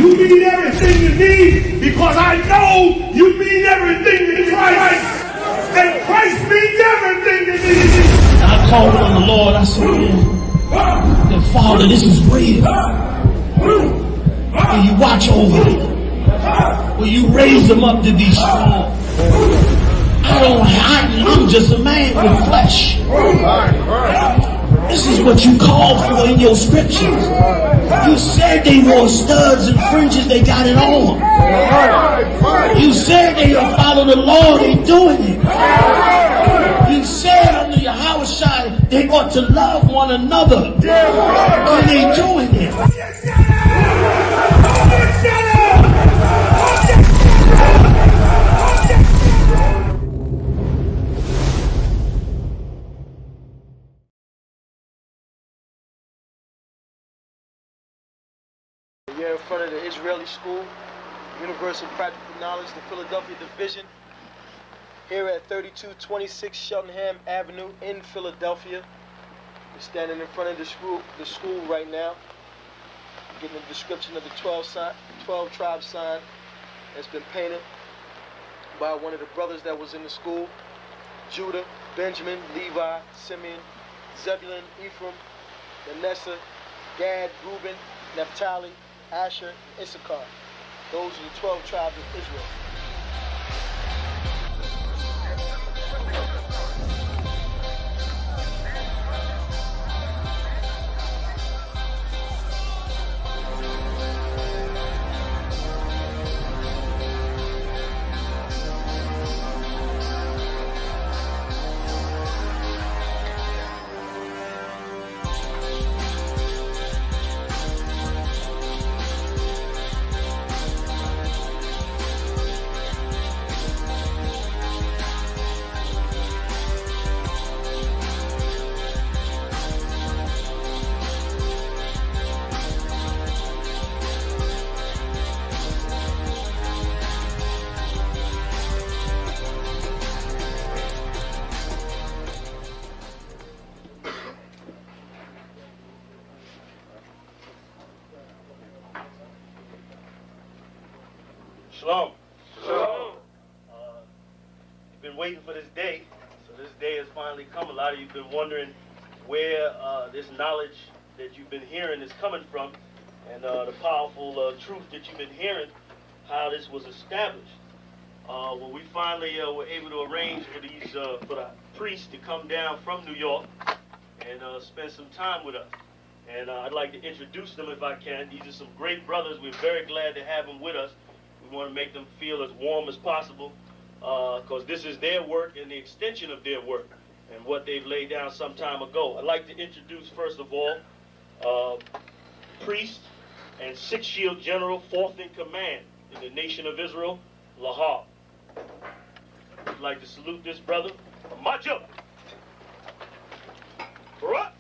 You mean everything to me because I know you mean everything to Christ. And Christ means everything to me. And I called on the Lord. I said, that Father, this is real. Will you watch over them? Will you raise them up to be strong? I'm just a man with flesh. This is what you called for in your scriptures. You said they wore studs and fringes, they got it on. You said they will follow the Lord, they doing it. You said under your house shine, they ought to love one another, and they doing it. We're in front of the Israeli School, Universal Practical Knowledge, the Philadelphia Division, here at 3226 Cheltenham Avenue in Philadelphia. We're standing in front of the school right now, getting a description of the 12 tribe sign that's been painted by one of the brothers that was in the school: Judah, Benjamin, Levi, Simeon, Zebulun, Ephraim, Manasseh, Gad, Reuben, Naphtali, Asher, and Isupk. Those are the 12 tribes of Israel. Shalom. Shalom. You've been waiting for this day, so this day has finally come. A lot of you have been wondering where this knowledge that you've been hearing is coming from, and the powerful truth that you've been hearing, how this was established. Well, we finally were able to arrange for the priests to come down from New York and spend some time with us. And I'd like to introduce them if I can. These are some great brothers. We're very glad to have them with us. We want to make them feel as warm as possible because this is their work and the extension of their work and what they've laid down some time ago. I'd like to introduce, first of all, priest and Sixth Shield General, 4th in command in the nation of Israel, Lahab. I'd like to salute this brother. March up. Barak.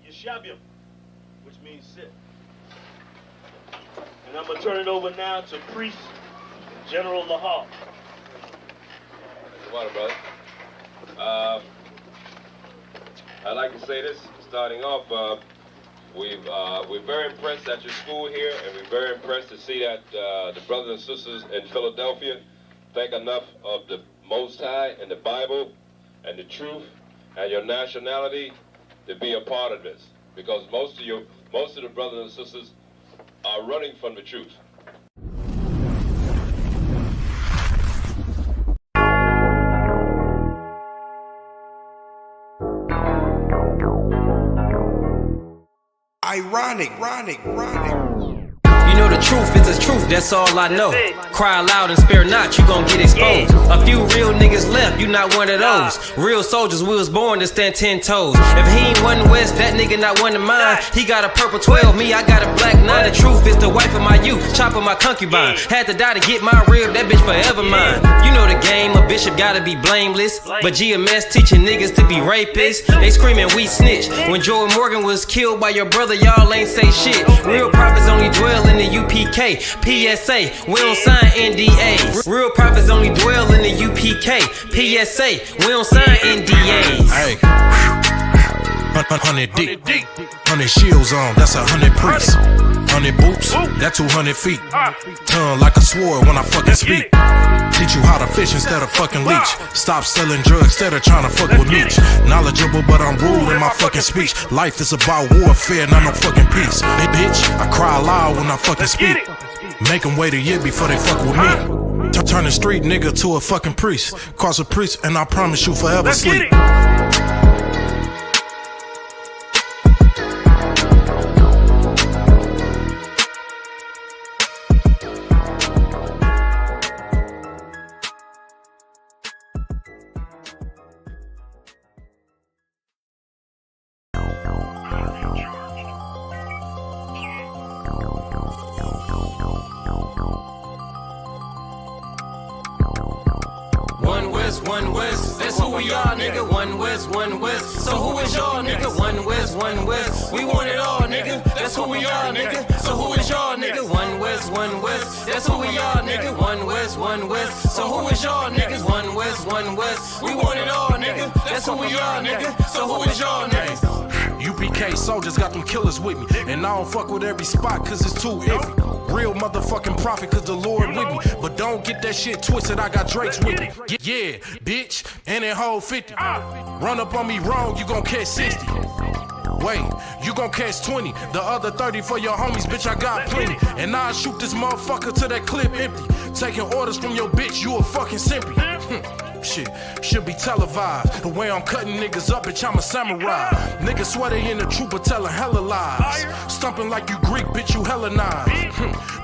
Yeshabim, which means sit. And I'm going to turn it over now to Priest General Lahab. Water, brother. I'd like to say this, starting off, we're very impressed at your school here, and we're very impressed to see that the brothers and sisters in Philadelphia think enough of the Most High and the Bible and the truth and your nationality to be a part of this, because most of the brothers and sisters are running from the truth. Ironic. You know the truth is the truth, that's all I know. Cry loud and spare not, you gon' get exposed. A few real niggas left, you not one of those. Real soldiers, we was born to stand 10 toes. If he ain't one West, that nigga not one of mine. He got a purple 12, me, I got a black 9. The truth is the wife of my youth, chopper my concubine. Had to die to get my rib, that bitch forever mine. You know the game, a bishop gotta be blameless. But GMS teaching niggas to be rapists. They screaming we snitch. When Joel Morgan was killed by your brother, y'all ain't say shit. Real prophets only dwell in the UPK, PSA, we don't sign NDAs. Real prophets only dwell in the UPK, PSA, we don't sign NDAs. Hey. 100 deep, 100 shields on, that's 100 priests. 100 boots, that's 200 feet. Tongue like a sword when I fucking speak. Teach you how to fish instead of fucking leech. Stop selling drugs instead of trying to fuck with me. Knowledgeable, but I'm rude in my fucking speech. Life is about warfare, not no fucking peace. Hey, bitch, I cry loud when I fucking speak. Make them wait a year before they fuck with me. Turn a street nigga to a fucking priest. Cross a priest, and I promise you forever sleep. One West, that's who we are, nigga. One West, One West. So who is y'all, nigga? One West, One West. We want it all, nigga. That's who we are, nigga. So who is y'all, nigga? One West, One West. That's who we are, nigga. One West, One West. So who is y'all, niggas? One West, One West. We want it all, nigga. That's who we are, nigga. So who is y'all, niggas? UPK soldiers got them killers with me. And I don't fuck with every spot cause it's too iffy. Real motherfucking prophet cause the Lord with me. But don't get that shit twisted, I got Drakes with me. Yeah, bitch, and that whole 50. Run up on me wrong, you gon' catch 60. Wait, you gon' catch 20. The other 30 for your homies, bitch, I got plenty. And I'll shoot this motherfucker till that clip empty. Taking orders from your bitch, you a fucking simpy. Shit, should be televised. The way I'm cutting niggas up, bitch, I'm a samurai. Niggas swear they in the truth, but telling hella lies. Stumping like you Greek, bitch, you Hellenized.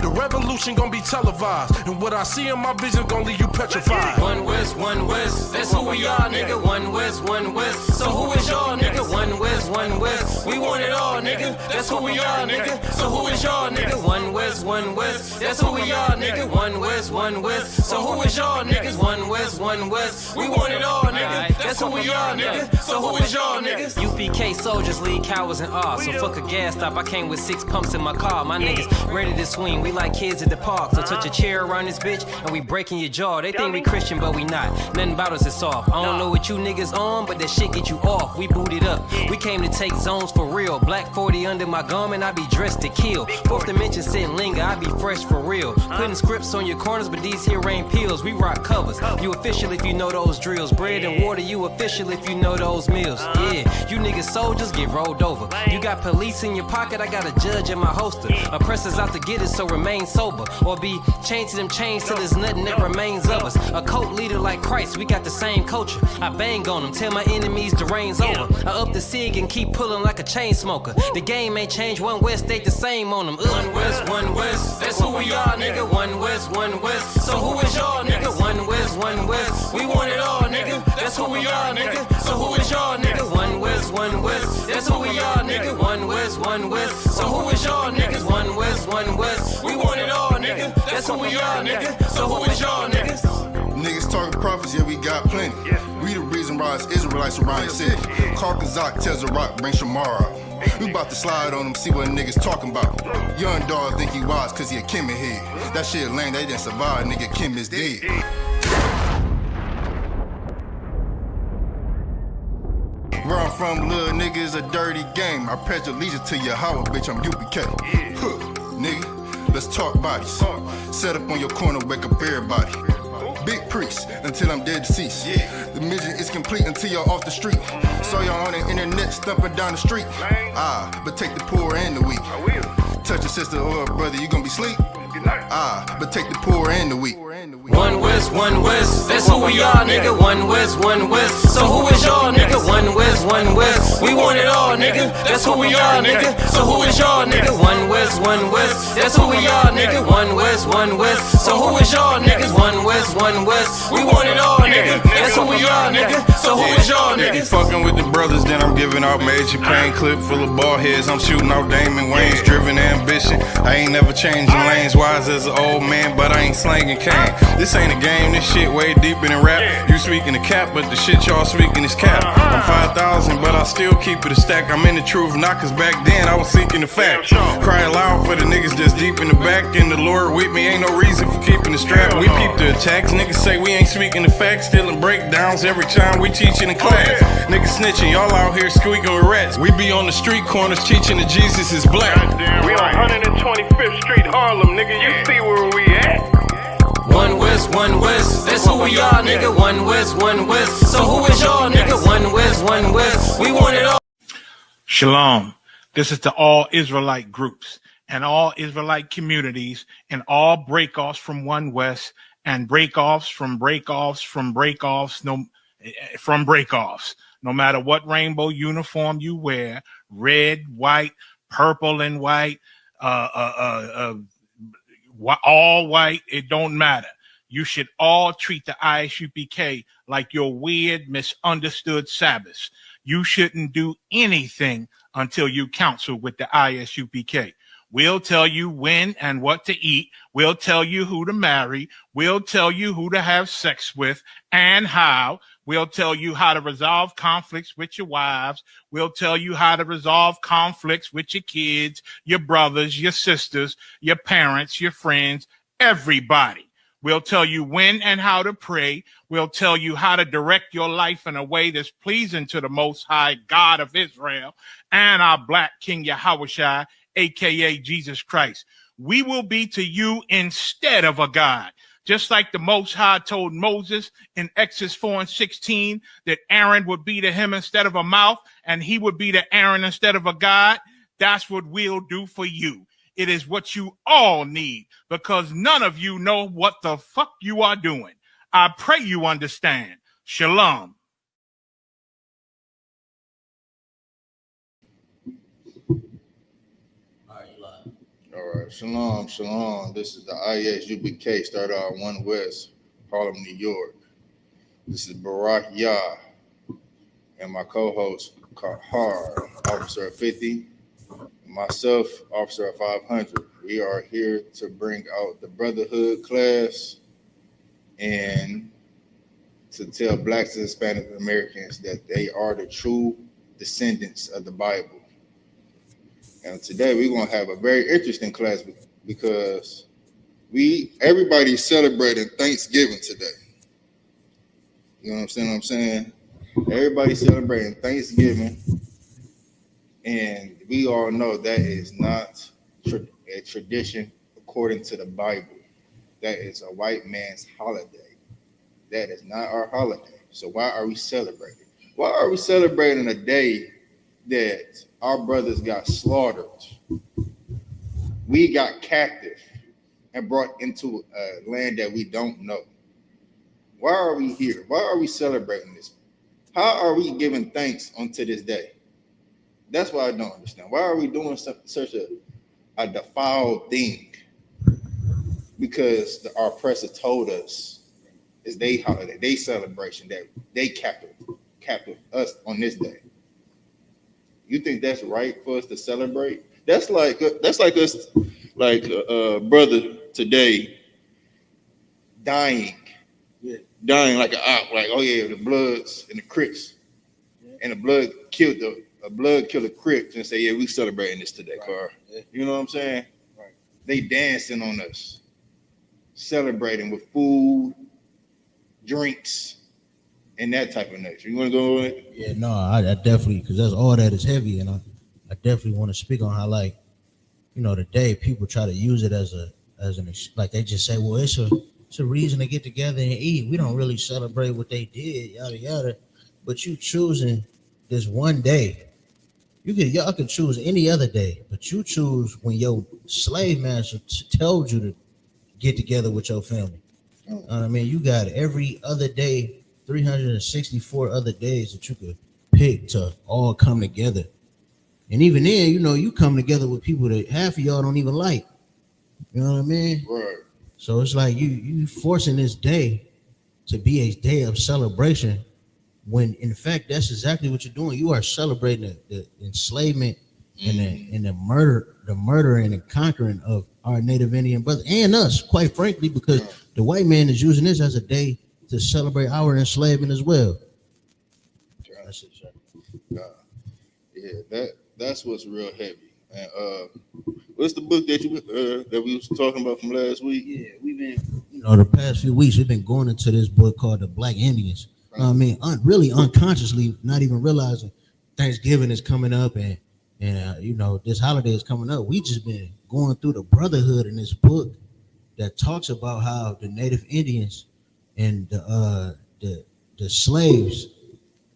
The revolution gon' be televised. And what I see in my vision gon' leave you petrified. One West, One West. That's who we are, nigga. One West, One West. So who is y'all, nigga? One West, One West. We want it all, nigga. That's who we are, nigga. So who is y'all, nigga? One West, One West. That's who we are, nigga. One West, One West. So who is y'all, niggas? One West, One West. We want it all, nigga. That's who we are, nigga. So who is y'all, niggas? UPK soldiers lead cowards and awe. So fuck a gas stop. I came with 6 pumps in my car. My niggas ready to swing. We like kids at the park. So touch a chair around this bitch and we breaking your jaw. They think we Christian, but we not. Nothing about us is soft. I don't know what you niggas on, but that shit get you off. We booted up. We came to take zones for real. Black 40 under my garment. I be dressed to kill. Fourth dimension sitting linger. I be fresh for real. Putting scripts on your corners, but these here ain't pills. We rock covers. You official if you know those drills. Bread and water, you official if you know those meals. Yeah, you niggas soldiers get rolled over. You got police in your pocket, I got a judge in my holster. Oppressors out to get us, so remain sober. Or be chained to them chains till there's nothing that remains of us. A cult leader like Christ, we got the same culture. I bang on them, tell my enemies the reign's over. I up the sig and keep pulling like a chain smoker. The game ain't changed, One West stayed the same on them. One West, One West, that's who we are, nigga. One West, One West. So who is y'all, nigga? One West, One West. We want it all, nigga. That's who we are, nigga. So who is y'all, nigga? One West, One West. That's who we are, nigga. One West, One West. So who is y'all, niggas? One West, One West. We want it all, nigga. That's who we are, nigga. So who is y'all, niggas? Niggas talking prophets, yeah, we got plenty. We the reason why it's Israelites around the city. Call Kazak, tells the rock, bring Shamar out. We about to slide on them, see what niggas talking about. Young dog think he wise cause he a Kim head. That shit lame, they didn't survive, nigga, Kim is dead. Where I'm from, little nigga, is a dirty game. I pledge allegiance to Yahanna, bitch, I'm UPK. Nigga, let's talk bodies. Set up on your corner, wake up everybody. Big priest, until I'm dead deceased. The mission is complete until you're off the street. Saw y'all on the internet, stumping down the street. But take the poor and the weak. Touch a sister or a brother, you gon' be sleep. But take the poor and the weak. One West, One West, that's who we are, nigga. One West, One West. So who is y'all, nigga? One West, One West. We want it all, nigga. That's who we are, nigga. So who is y'all, nigga? One West, One West. That's who we are, nigga. One West, One West. So who is y'all, niggas? One West, One West. We want it all, nigga. That's who we are, nigga. So who is y'all, nigga? Fucking with the brothers, then I'm giving out major pain. Clip full of ball heads, I'm shooting out Damon Wayne's. Driven ambition, I ain't never changing lanes. Wise as an old man, but I ain't slanging cane. This ain't a game, this shit way deeper than rap. You speaking the cap, but the shit y'all speaking is cap. I'm 5,000, but I I still keep it a stack. I'm in the truth, not cause back then I was seeking the facts. Cry aloud for the niggas that's deep in the back. And the Lord with me, ain't no reason for keeping the strap. We peep the attacks, niggas say we ain't speaking the facts. Stealing breakdowns every time we teaching in class. Niggas snitching, y'all out here squeaking with rats. We be on the street corners teaching that Jesus is black. We on 125th Street, Harlem, nigga, you see where we at? One West, that's who we are, nigga. One West. So who is y'all, nigga? One West. We want it all. Shalom. This is to all Israelite groups and all Israelite communities and all breakoffs from One West and breakoffs from breakoffs, no matter what rainbow uniform you wear, red, white, purple and white, all white, it don't matter. You should all treat the ISUPK like your weird, misunderstood Sabbaths. You shouldn't do anything until you counsel with the ISUPK. We'll tell you when and what to eat. We'll tell you who to marry. We'll tell you who to have sex with and how. We'll tell you how to resolve conflicts with your wives. We'll tell you how to resolve conflicts with your kids, your brothers, your sisters, your parents, your friends, everybody. We'll tell you when and how to pray. We'll tell you how to direct your life in a way that's pleasing to the Most High God of Israel and our Black King Yahushua, a.k.a. Jesus Christ. We will be to you instead of a God. Just like the Most High told Moses in Exodus 4:16 that Aaron would be to him instead of a mouth and he would be to Aaron instead of a God, that's what we'll do for you. It is what you all need because none of you know what the fuck you are doing. I pray you understand. Shalom. All right, shalom. This is the ISUBK, started out One West, Harlem, New York. This is Barak Yah and my co-host Kahar, Officer of 50, myself, Officer of 500. We are here to bring out the brotherhood class and to tell Blacks and Hispanic Americans that they are the true descendants of the Bible. And today we're gonna have a very interesting class because everybody's celebrating Thanksgiving today. You know what I'm saying? Everybody's celebrating Thanksgiving, and we all know that is not a tradition according to the Bible. That is a white man's holiday. That is not our holiday. So why are we celebrating? Why are we celebrating a day that our brothers got slaughtered? We got captive and brought into a land that we don't know. Why are we here? Why are we celebrating this? How are we giving thanks unto this day? That's what I don't understand. Why are we doing such a defiled thing? Because our oppressor told us it's their holiday, their celebration, that they captive us on this day. You think that's right for us to celebrate? That's like us, like a brother today dying like an op, like, oh yeah, the Bloods and the Crips, and the blood killed the Crips, and say, yeah, we celebrating this today, Carl. Yeah. You know what I'm saying? Right. They dancing on us, celebrating with food, drinks, and that type of nature. You want to go with it? Yeah, no, I definitely, because that's all that is heavy, and I definitely want to speak on how, like, you know, today people try to use it as an like they just say, well, it's a reason to get together and eat. We don't really celebrate what they did, yada yada. But you choosing this one day, y'all could choose any other day, but you choose when your slave master told you to get together with your family. I mean, you got every other day, 364 other days that you could pick to all come together. And even then, you know, you come together with people that half of y'all don't even like. You know what I mean? Right. So it's like you forcing this day to be a day of celebration when in fact that's exactly what you're doing. You are celebrating the enslavement and the murder and the conquering of our Native Indian brothers and us, quite frankly, because the white man is using this as a day to celebrate our enslavement as well. Yeah. Yeah, that's what's real heavy. And what's the book that you that we was talking about from last week? Yeah, we've been, the past few weeks, we've been going into this book called The Black Indians. I mean, really unconsciously, not even realizing Thanksgiving is coming up, and this holiday is coming up. We just been going through the brotherhood in this book that talks about how the Native Indians and the slaves,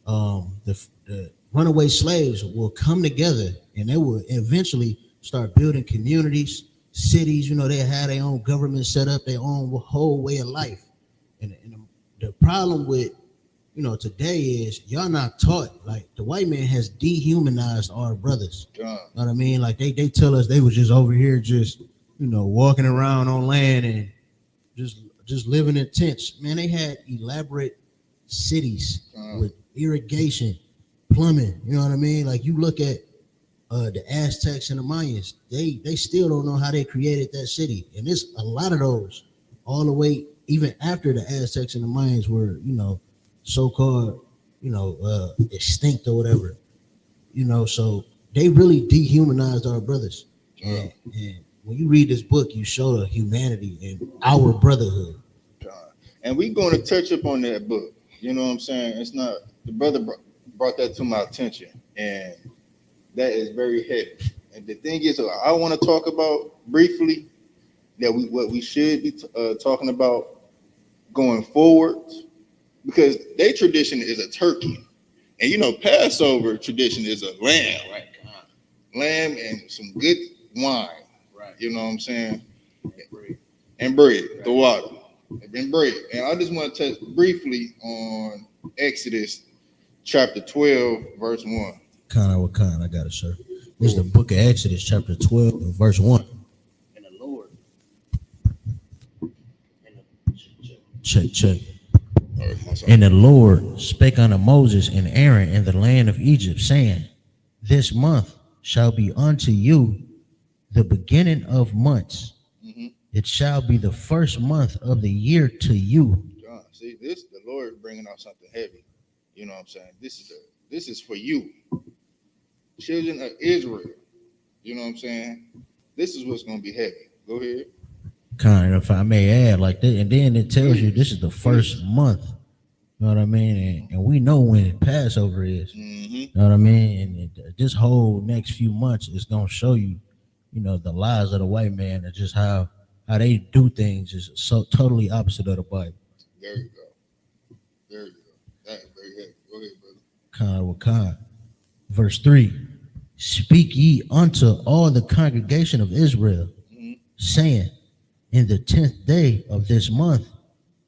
the runaway slaves, will come together, and they will eventually start building communities, cities. They had their own government set up, their own whole way of life. And the problem with today is y'all not taught. Like, the white man has dehumanized our brothers. You know what I mean? Like, they tell us they was just over here just walking around on land and just living in tents. Man, they had elaborate cities with irrigation, plumbing. You know what I mean? Like, you look at the Aztecs and the Mayans, they still don't know how they created that city. And there's a lot of those all the way, even after the Aztecs and the Mayans were, so-called, extinct or whatever. So they really dehumanized our brothers. And when you read this book, you show the humanity in our brotherhood. And we're going to touch up on that book. You know what I'm saying? It's not, the brother brought that to my attention, and that is very heavy. And the thing is, I want to talk about briefly that what we should be talking about going forward, because their tradition is a turkey, and Passover tradition is a lamb, right? Lamb and some good wine, right? You know what I'm saying? And bread, right. The water, and bread. And I just want to touch briefly on Exodus chapter 12, verse 1. I got it, sir. This is the book of Exodus, chapter 12, verse 1. And the Lord. Check. And the Lord spake unto Moses and Aaron in the land of Egypt, saying, This month shall be unto you the beginning of months. Mm-hmm. It shall be the first month of the year to you. See, the Lord is bringing out something heavy. You know what I'm saying? This is for you, children of Israel. You know what I'm saying? This is what's going to be heavy. Go ahead. If I may add, like that, and then it tells you this is the first month. You know what I mean? And we know when Passover is. Mm-hmm. You know what I mean? And this whole next few months is going to show you, the lies of the white man and just how they do things is so totally opposite of the Bible. There you go. That is very heavy. Go ahead, brother. Verse 3. Speak ye unto all the congregation of Israel, saying, In the 10th day of this month,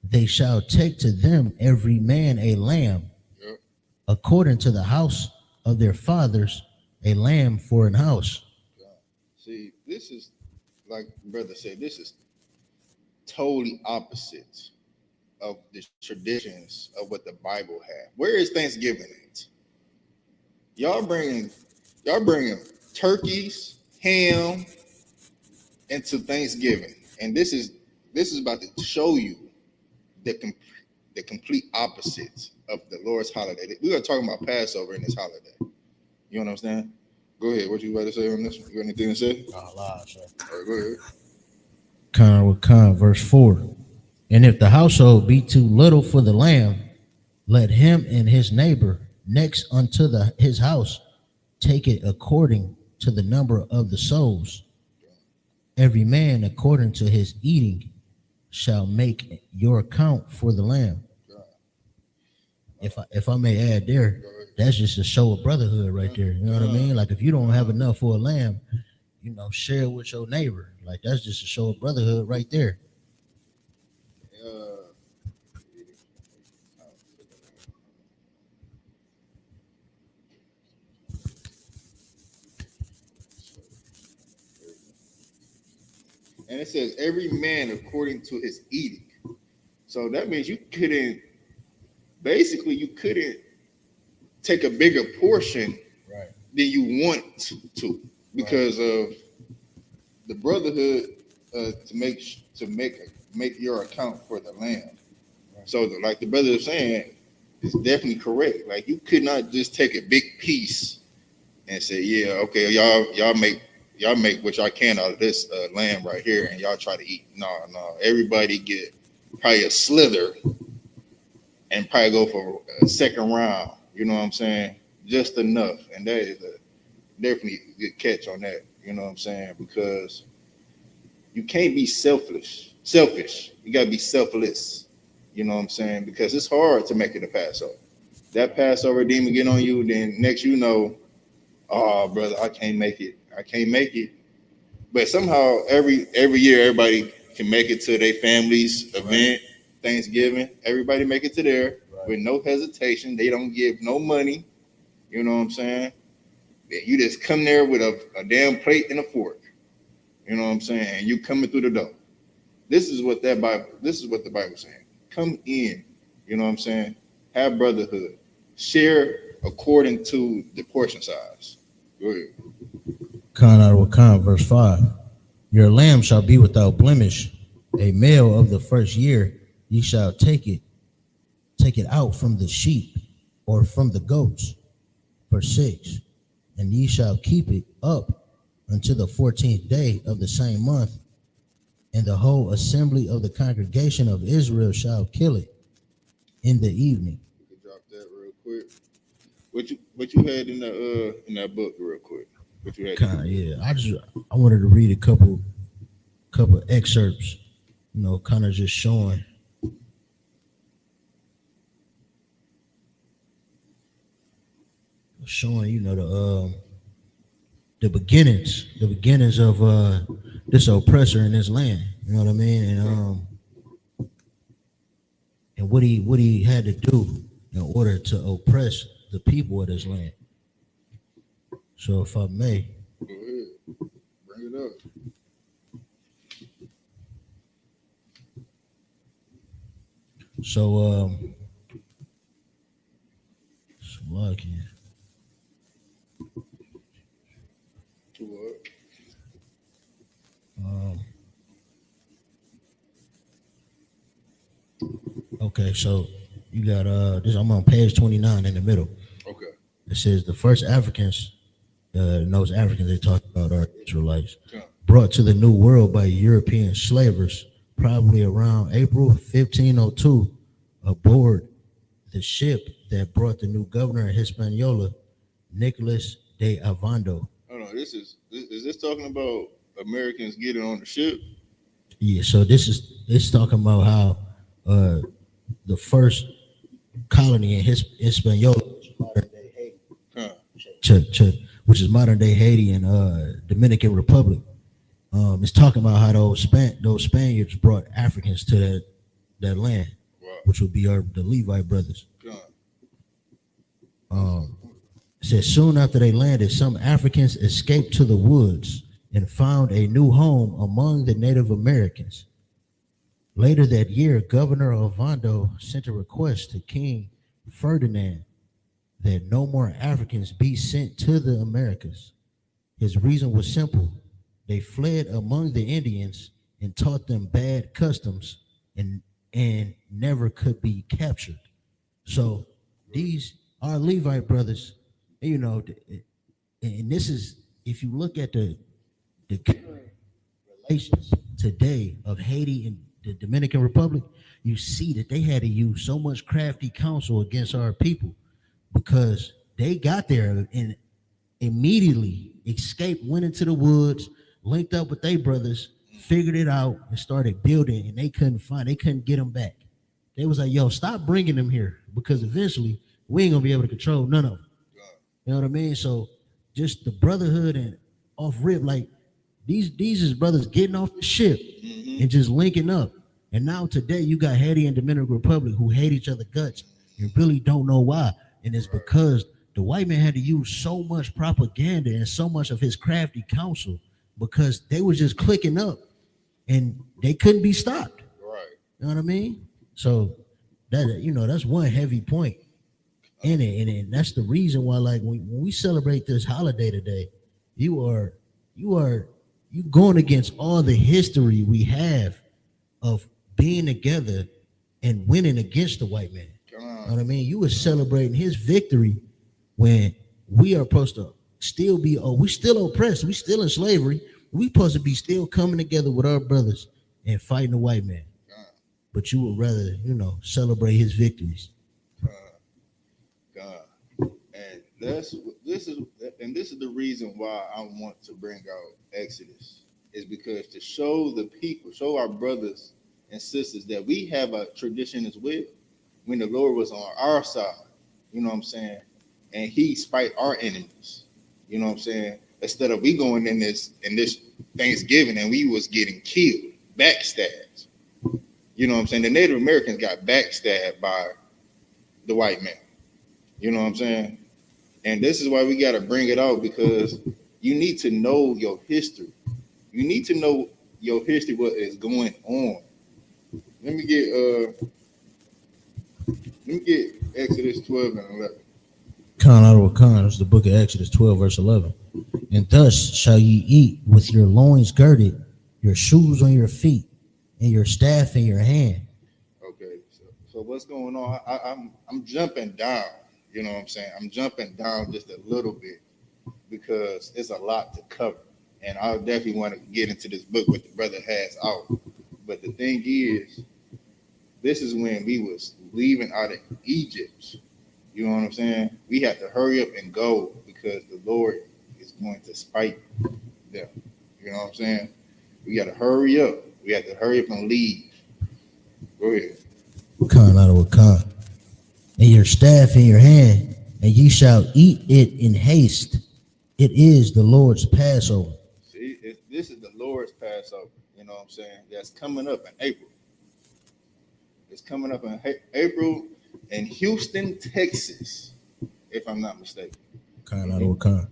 they shall take to them every man a lamb, according to the house of their fathers, a lamb for an house. See, this is, like brother said, this is totally opposite of the traditions of what the Bible had. Where is Thanksgiving at? Y'all bringing turkeys, ham into Thanksgiving, and this is about to show you the complete opposite of the Lord's holiday. We are talking about Passover in this holiday. You understand? Go ahead. What you about to say on this one? You got anything to say? All right, go ahead. Verse 4. And if the household be too little for the lamb, let him and his neighbor next unto his house take it according to the number of the souls. Every man according to his eating shall make your account for the lamb. If I may add there, that's just a show of brotherhood right there. You know what I mean? Like, if you don't have enough for a lamb, share it with your neighbor. Like, that's just a show of brotherhood right there. And it says every man according to his eating. So that means you couldn't take a bigger portion than you want to because of the brotherhood to make your account for the lamb. Right. So like the brother is saying, it's definitely correct. Like, you could not just take a big piece and say, yeah, okay, y'all make what y'all can out of this land right here, and y'all try to eat. No, everybody get probably a slither and probably go for a second round. You know what I'm saying? Just enough, and that is definitely a good catch on that. You know what I'm saying? Because you can't be selfish. You gotta be selfless. You know what I'm saying? Because it's hard to make it a Passover. That Passover demon get on you, then next you know, oh brother, I can't make it. But somehow every year everybody can make it to their family's event, Thanksgiving. Everybody make it to there with no hesitation. They don't give no money. You know what I'm saying? You just come there with a damn plate and a fork. You know what I'm saying? And you coming through the door. This is what the Bible's saying. Come in. You know what I'm saying? Have brotherhood. Share according to the portion size. Go ahead. Khan out of Khan, verse 5. Your lamb shall be without blemish. A male of the first year, ye shall take it out from the sheep or from the goats. Verse 6. And ye shall keep it up until the 14th day of the same month, and the whole assembly of the congregation of Israel shall kill it in the evening. You can drop that real quick. What you had in that book real quick? What you had? I wanted to read a couple excerpts, kind of just showing the beginnings of this oppressor in this land. You know what I mean? And what he had to do in order to oppress the people of this land. So if I may, go ahead, bring it up. So okay, so you got this. I'm on page 29 in the middle. Okay. It says the first Africans, and those Africans they talk about are Israelites, brought to the New World by European slavers, probably around April 1502, aboard the ship that brought the new governor of Hispaniola, Nicholas de Ovando. Oh no, is this talking about Americans getting on the ship? Yeah, so it's talking about how the first colony in Hispaniola, modern day Haiti, which is modern day Haiti and Dominican Republic. It's talking about how those Spaniards brought Africans to that land, which would be the Levite brothers. It says soon after they landed, some Africans escaped to the woods and found a new home among the Native Americans. Later that year, Governor Ovando sent a request to King Ferdinand that no more Africans be sent to the Americas. His reason was simple. They fled among the Indians and taught them bad customs and never could be captured. So these are Levite brothers, and this is, if you look at the relations today of Haiti and the Dominican Republic, you see that they had to use so much crafty counsel against our people because they got there and immediately escaped, went into the woods, linked up with their brothers, figured it out, and started building, and they couldn't get them back. They was like, yo, stop bringing them here because eventually we ain't gonna be able to control none of them. You know what I mean? So just the brotherhood and off rip, like these is brothers getting off the ship and just linking up. And now today you got Haiti and Dominican Republic who hate each other guts and really don't know why. And it's because the white man had to use so much propaganda and so much of his crafty counsel because they was just clicking up and they couldn't be stopped. Right. You know what I mean? So that's one heavy point in it. And that's the reason why, like, when we celebrate this holiday today, you going against all the history we have of being together and winning against the white man. You know what I mean? You were celebrating his victory when we are supposed to still be, oh, we still oppressed, we still in slavery. We supposed to be still coming together with our brothers and fighting the white man. But you would rather, celebrate his victories. God. And this is the reason why I want to bring out Exodus, is because to show the people, show our brothers and sisters that we have a tradition as well. When the Lord was on our side, you know what I'm saying, and he spite our enemies, you know what I'm saying. Instead of we going in this Thanksgiving and we was getting killed, backstabbed. You know what I'm saying? The Native Americans got backstabbed by the white man. You know what I'm saying? And this is why we got to bring it out, because you need to know your history. You need to know your history, what is going on. Let me get Exodus 12 and 11. Khan out of Khan, it's the book of Exodus 12, verse 11. And thus shall ye eat with your loins girded, your shoes on your feet, and your staff in your hand. Okay, so what's going on? I'm jumping down. You know what I'm saying? I'm jumping down just a little bit because it's a lot to cover, and I definitely want to get into this book what the brother has out. But the thing is, this is when we was leaving out of Egypt. You know what I'm saying? We have to hurry up and go because the Lord is going to spite them. You know what I'm saying? We got to hurry up. We have to hurry up and leave. Go ahead. Khan out of Khan. And your staff in your hand, and ye shall eat it in haste. It is the Lord's Passover. See, this is the Lord's Passover. You know what I'm saying? That's coming up in April. It's coming up in April in Houston, Texas, if I'm not mistaken. Khan out of Khan.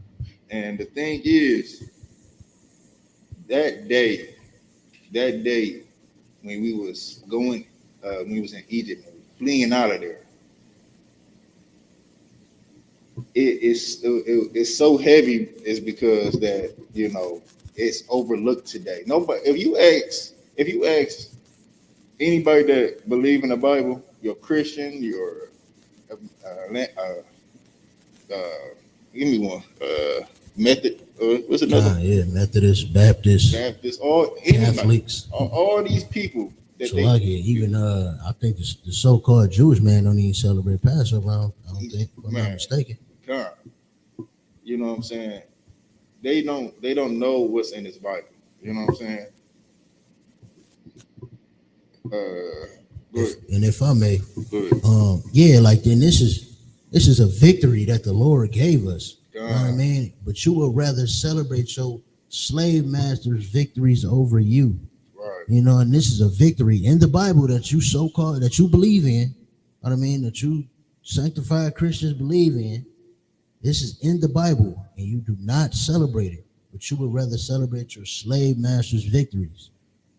And the thing is, that day when we was going, when we was in Egypt, fleeing out of there, it's so heavy is because that, it's overlooked today. Nobody, if you ask anybody that believe in the Bible, you're Christian, you're give me one, Method, what's another? Methodist, Baptist, all Catholics, all these people. That so even I think the so-called Jewish man don't even celebrate Passover. I don't think, if I'm not mistaken. God, you know what I'm saying? They don't know what's in this Bible. You know what I'm saying? If I may, then this is a victory that the Lord gave us. You know what I mean? But you would rather celebrate your slave master's victories over you. Right. And this is a victory in the Bible that you so-called, that you believe in. You know what I mean? That you sanctified Christians believe in. This is in the Bible, and you do not celebrate it. But you would rather celebrate your slave master's victories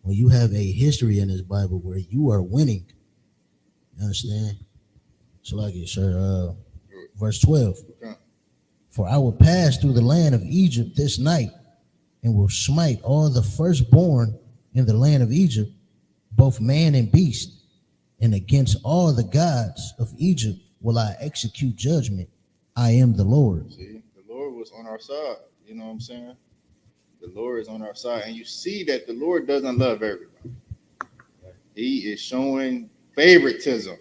when you have a history in this Bible where you are winning. You understand? So sir, verse 12. For I will pass through the land of Egypt this night, and will smite all the firstborn in the land of Egypt, both man and beast, and against all the gods of Egypt will I execute judgment. I am the Lord. See, the Lord was on our side. You know what I'm saying? The Lord is on our side. And you see that the Lord doesn't love everybody. He is showing favoritism.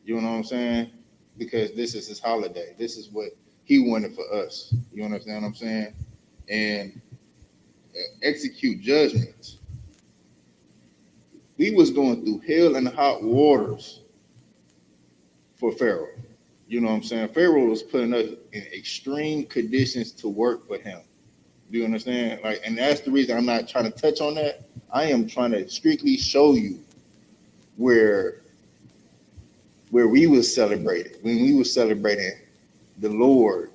You know what I'm saying? Because this is his holiday. This is what he wanted for us. You understand what I'm saying? And execute judgments. We was going through hell and hot waters for Pharaoh. You know what I'm saying? Pharaoh was putting us in extreme conditions to work for him. Do you understand? And that's the reason I'm not trying to touch on that. I am trying to strictly show you where we was celebrated, when we was celebrating the Lord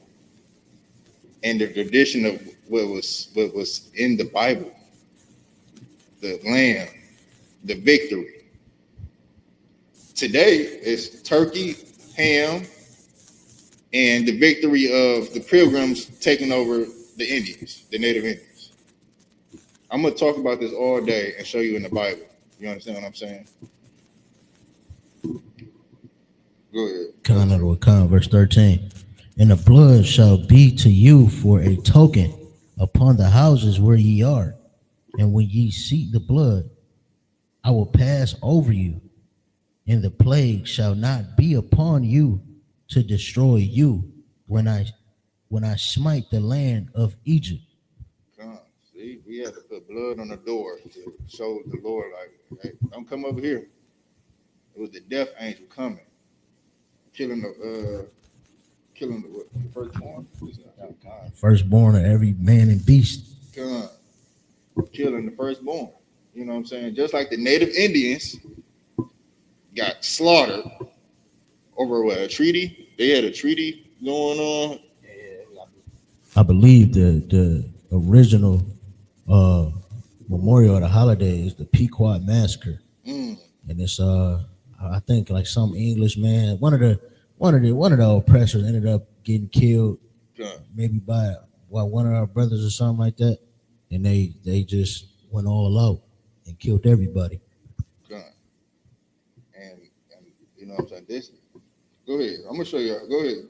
and the tradition of what was in the Bible, the Lamb, the victory. Today is turkey, ham, and the victory of the Pilgrims taking over the Indians, the Native Indians. I'm going to talk about this all day and show you in the Bible. You understand what I'm saying? Go ahead. Verse 13. And the blood shall be to you for a token upon the houses where ye are. And when ye see the blood, I will pass over you, and the plague shall not be upon you to destroy you when I smite the land of Egypt. Come, see, we had to put blood on the door to show the Lord, like, hey, don't come over here. It was the death angel coming, killing the firstborn. Firstborn of every man and beast. Come, killing the firstborn. You know what I'm saying? Just like the native Indians got slaughtered over what, a treaty? They had a treaty going on. I believe the original memorial of the holiday is the Pequot Massacre, and it's I think like some English man, one of the oppressors ended up getting killed, maybe by one of our brothers or something like that, and they just went all out and killed everybody. And you know what I'm saying? This, go ahead. I'm gonna show you. Go ahead.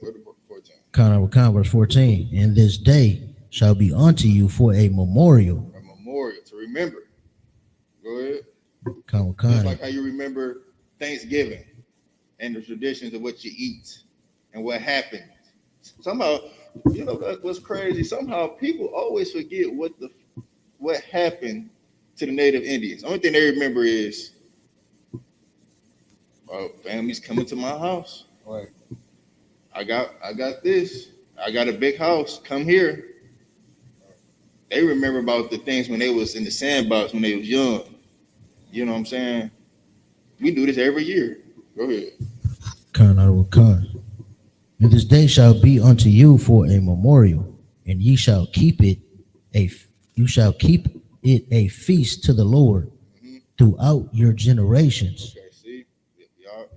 Go to 14. Con verse 14. And this day shall be unto you for a memorial. A memorial to remember. Go ahead. Con. Just like how you remember Thanksgiving and the traditions of what you eat and what happened. Somehow, you know what's crazy? Somehow people always forget what happened to the native Indians. Only thing they remember is families coming to my house. Right. I got this. I got a big house. Come here. They remember about the things when they was in the sandbox when they was young. You know what I'm saying? We do this every year. Go ahead. Con. And this day shall be unto you for a memorial, and ye shall keep it a feast to the Lord throughout your generations. Okay, see,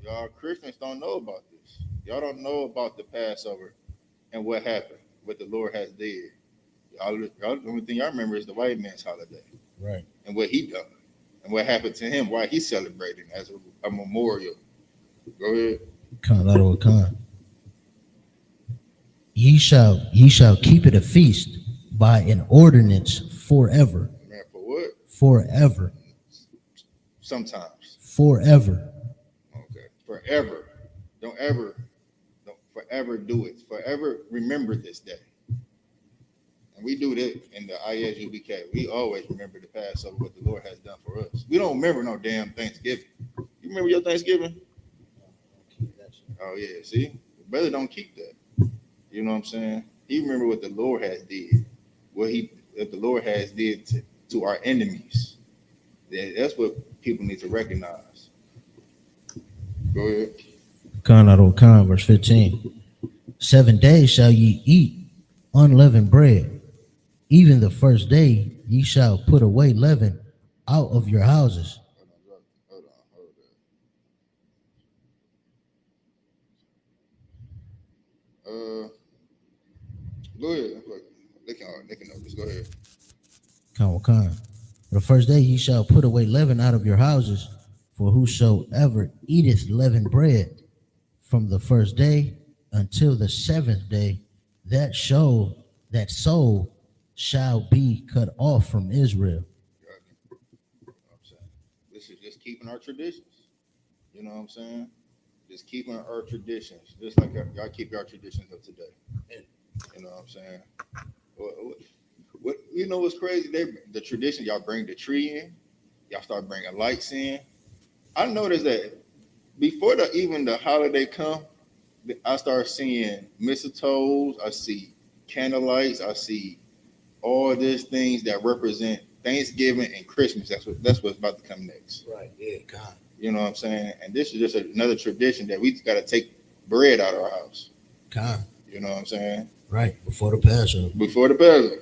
y'all Christians don't know about this. Y'all don't know about the Passover and what happened, what the Lord has did. Y'all the only thing y'all remember is the white man's holiday, right? And what he done, and what happened to him, why he's celebrating as a memorial. Go ahead. Con. Ye shall keep it a feast by an ordinance forever. Man, for what? Forever. Sometimes. Forever. Okay. Forever. Don't forever do it. Forever remember this day. And we do that in the Isupk. We always remember the Passover, what the Lord has done for us. We don't remember no damn Thanksgiving. You remember your Thanksgiving? Oh yeah, see? The brother don't keep that. You know what I'm saying? He remember what the Lord has did. What the Lord has did to our enemies. That's what people need to recognize. Go ahead. Con, verse 15. 7 days shall ye eat unleavened bread. Even the first day ye shall put away leaven out of your houses. Hold on. Go ahead. They can know this. Go ahead. Con. The first day ye shall put away leaven out of your houses, for whosoever eateth leavened bread from the first day until the seventh day, that soul shall be cut off from Israel. You know what I'm saying? This is just keeping our traditions. You know what I'm saying? Just keeping our traditions, just like y'all keep your traditions of today. You know what I'm saying? What you know what's crazy? The tradition, y'all bring the tree in, y'all start bringing lights in. I noticed that before even the holiday come, I start seeing mistletoes, I see candlelights, I see all these things that represent Thanksgiving and Christmas. That's what's about to come next. Right, yeah, God. You know what I'm saying? And this is just another tradition that we just got to take bread out of our house. God. You know what I'm saying? Right, before the Passover.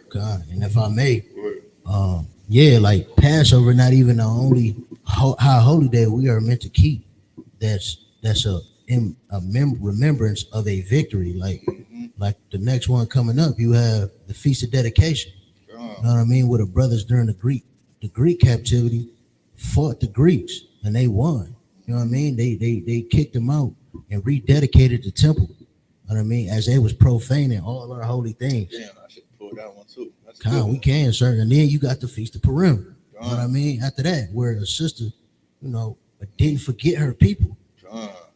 God. And if I may, like Passover, not even the only high holy day we are meant to keep. That's a remembrance of a victory. Like the next one coming up, you have the Feast of Dedication. You know what I mean? Where the brothers during the Greek captivity fought the Greeks and they won. You know what I mean? They kicked them out and rededicated the temple. know what I mean? As they was profaning all our holy things. Yeah, I should pull that one too. We can, sir. And then you got the Feast of Purim. You know what I mean? After that, where a sister, didn't forget her people.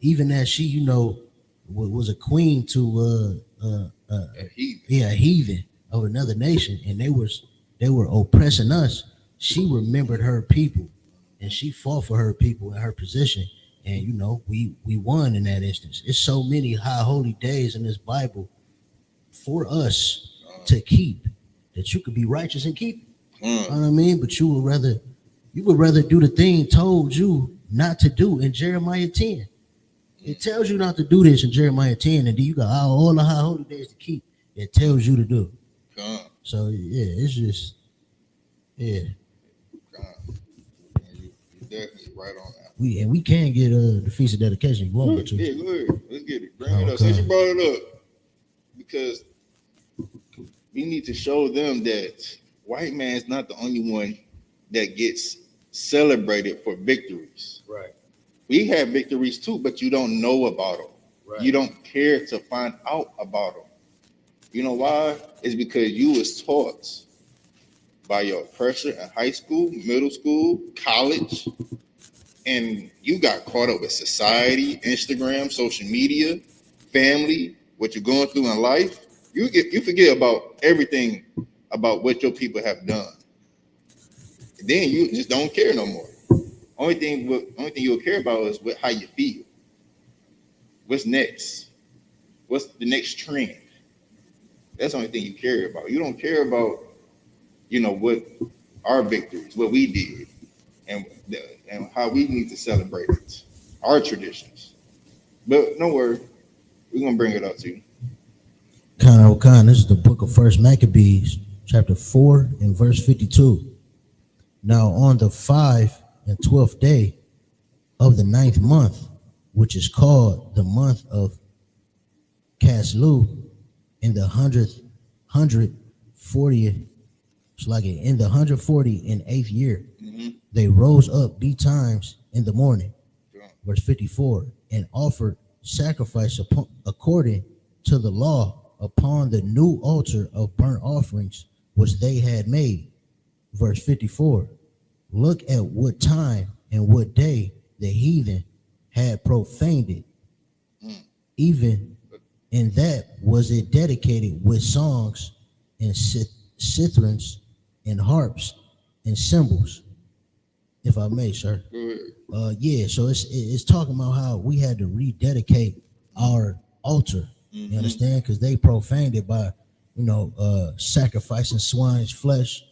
Even as she, was a queen to a heathen of another nation, and they were oppressing us. She remembered her people, and she fought for her people and her position. And we won in that instance. It's so many high holy days in this Bible for us to keep that you could be righteous and keep. You know what I mean? But you would rather do the thing told you not to do in Jeremiah 10. It tells you not to do this in Jeremiah 10, and then you got all the high holy days to keep. It tells you to do. So it's just You're definitely right on that. We can get the feast of dedication. You want to? Yeah, go ahead. Let's get it. Bring it up. Since you brought it up, because we need to show them that white man's not the only one that gets celebrated for victories. Right. We have victories too, but you don't know about them. Right. You don't care to find out about them. You know why? It's because you was taught by your oppressor in high school, middle school, college, and you got caught up with society, Instagram, social media, family, what you're going through in life. You forget about everything about what your people have done. And then you just don't care no more. Only thing you'll care about is how you feel. What's next? What's the next trend? That's the only thing you care about. You don't care about, what our victories, what we did, and how we need to celebrate it, our traditions. But no worry, we're gonna bring it up to you. This is the book of First Maccabees, chapter 4 and verse 52. Now on the 12th day of the 9th month, which is called the month of Caslu, in the 148th year, they rose up betimes in the morning, verse 54, and offered sacrifice according to the law upon the new altar of burnt offerings which they had made. Verse 54. Look at what time and what day the heathen had profaned it. Even in that was it dedicated with songs and cithrans and harps and cymbals, if I may, sir. So it's talking about how we had to rededicate our altar. You understand? Because they profaned it by, sacrificing swine's flesh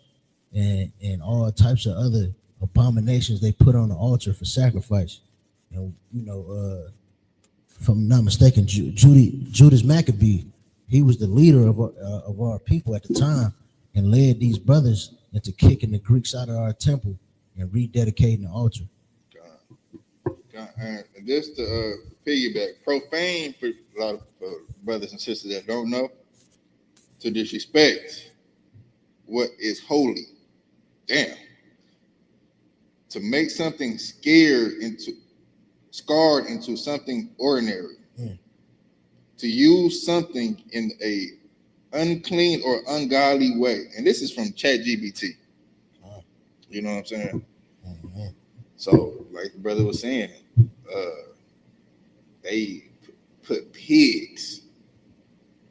and all types of other abominations they put on the altar for sacrifice. And if I'm not mistaken, Judas Maccabee, he was the leader of our people at the time, and led these brothers into kicking the Greeks out of our temple and rededicating the altar. And just to piggyback, profane, for a lot of brothers and sisters that don't know, to disrespect what is holy. Damn. To make something scarred into something ordinary. To use something in a unclean or ungodly way. And this is from ChatGPT. You know what I'm saying? So, like the brother was saying, they put pigs,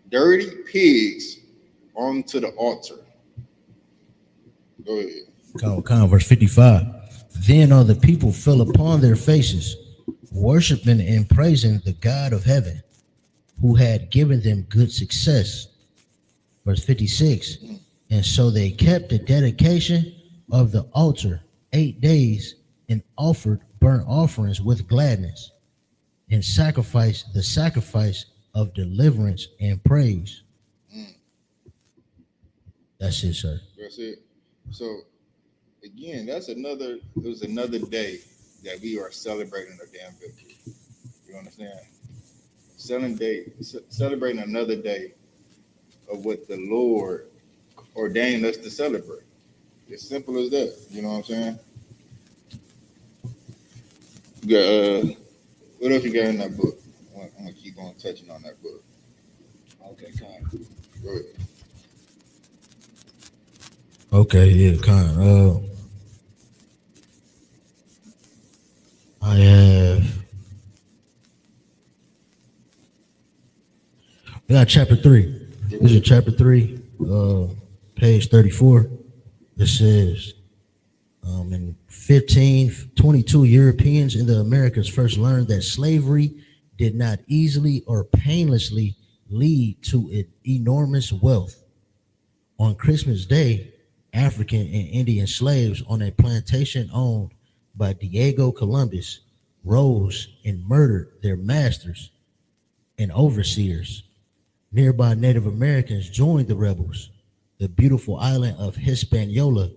dirty pigs, onto the altar. Go ahead. Verse 55. Then all the people fell upon their faces, worshiping and praising the God of heaven, who had given them good success. Verse 56. And so they kept the dedication of the altar 8 days, and offered burnt offerings with gladness, and sacrificed the sacrifice of deliverance and praise. That's it, sir. That's it. So again, it was another day that we are celebrating a damn victory. You understand? Celebrating another day of what the Lord ordained us to celebrate. As simple as that. You know what I'm saying? You got what else you got in that book? I'm gonna keep on touching on that book. Okay, yeah, kind. I have. We got chapter 3. This is chapter 3, page 34. It says, in 1522, Europeans in the Americas first learned that slavery did not easily or painlessly lead to enormous wealth. On Christmas Day, African and Indian slaves on a plantation owned by Diego Columbus rose and murdered their masters and overseers. Nearby Native Americans joined the rebels. The beautiful island of Hispaniola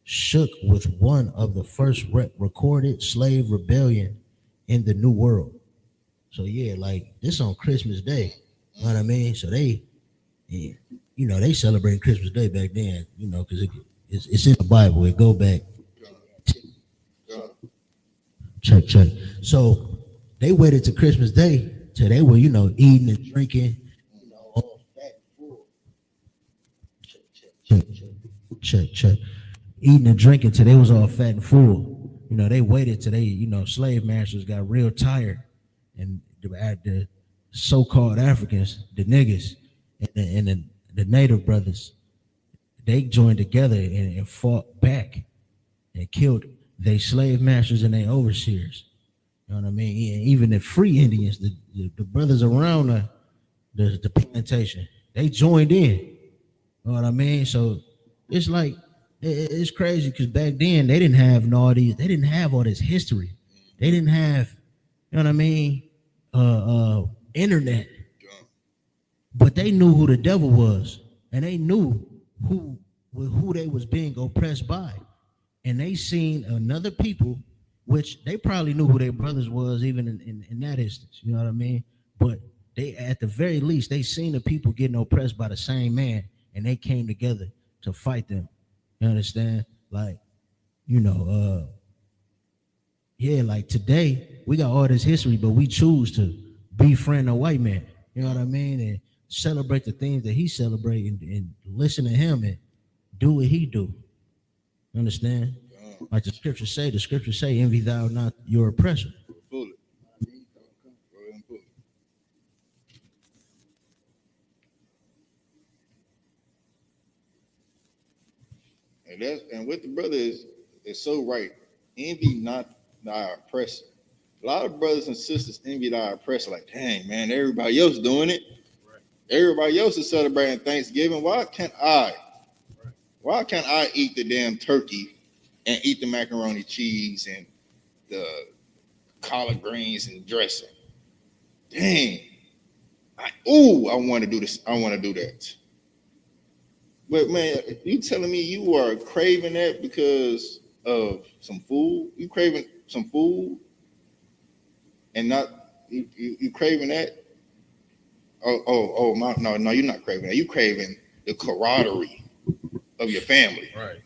shook with one of the first recorded slave rebellion in the New World. So yeah, like this on Christmas Day, you know what I mean? So yeah, they celebrated Christmas Day back then, because it's in the Bible. It go back. Check. So they waited to Christmas Day till they were, eating and drinking, all fat and full. Check. Eating and drinking till they was all fat and full. They waited till they, slave masters got real tired, and the so-called Africans, the niggas, and the native brothers, they joined together and fought back and killed their slave masters and their overseers. You know what I mean? Even the free Indians, the brothers around the plantation, they joined in. You know what I mean? So it's like it's crazy because back then they didn't have they didn't have all this history. They didn't have, you know what I mean, internet. But they knew who the devil was, and they knew who they was being oppressed by, and they seen another people, which they probably knew who their brothers was, even in that instance. You know what I mean? But they, at the very least, they seen the people getting oppressed by the same man, and they came together to fight them. You understand? Like, yeah, like today we got all this history, but we choose to befriend a white man. You know what I mean? And celebrate the things that he celebrated and listen to him and do what he do. You understand? Like the scriptures say, envy thou not your oppressor. And what the brother is so right. Envy not thy oppressor. A lot of brothers and sisters envy thy oppressor. Like, dang, man, everybody else doing it. Right. Everybody else is celebrating Thanksgiving. Why can't I? Right. Why can't I eat the damn turkey and eat the macaroni cheese and the collard greens and dressing? Dang. I want to do this. I want to do that. But man, you telling me you are craving that because of some food? You craving some food and not you craving that? No, you're not craving that. You craving the camaraderie of your family. Right.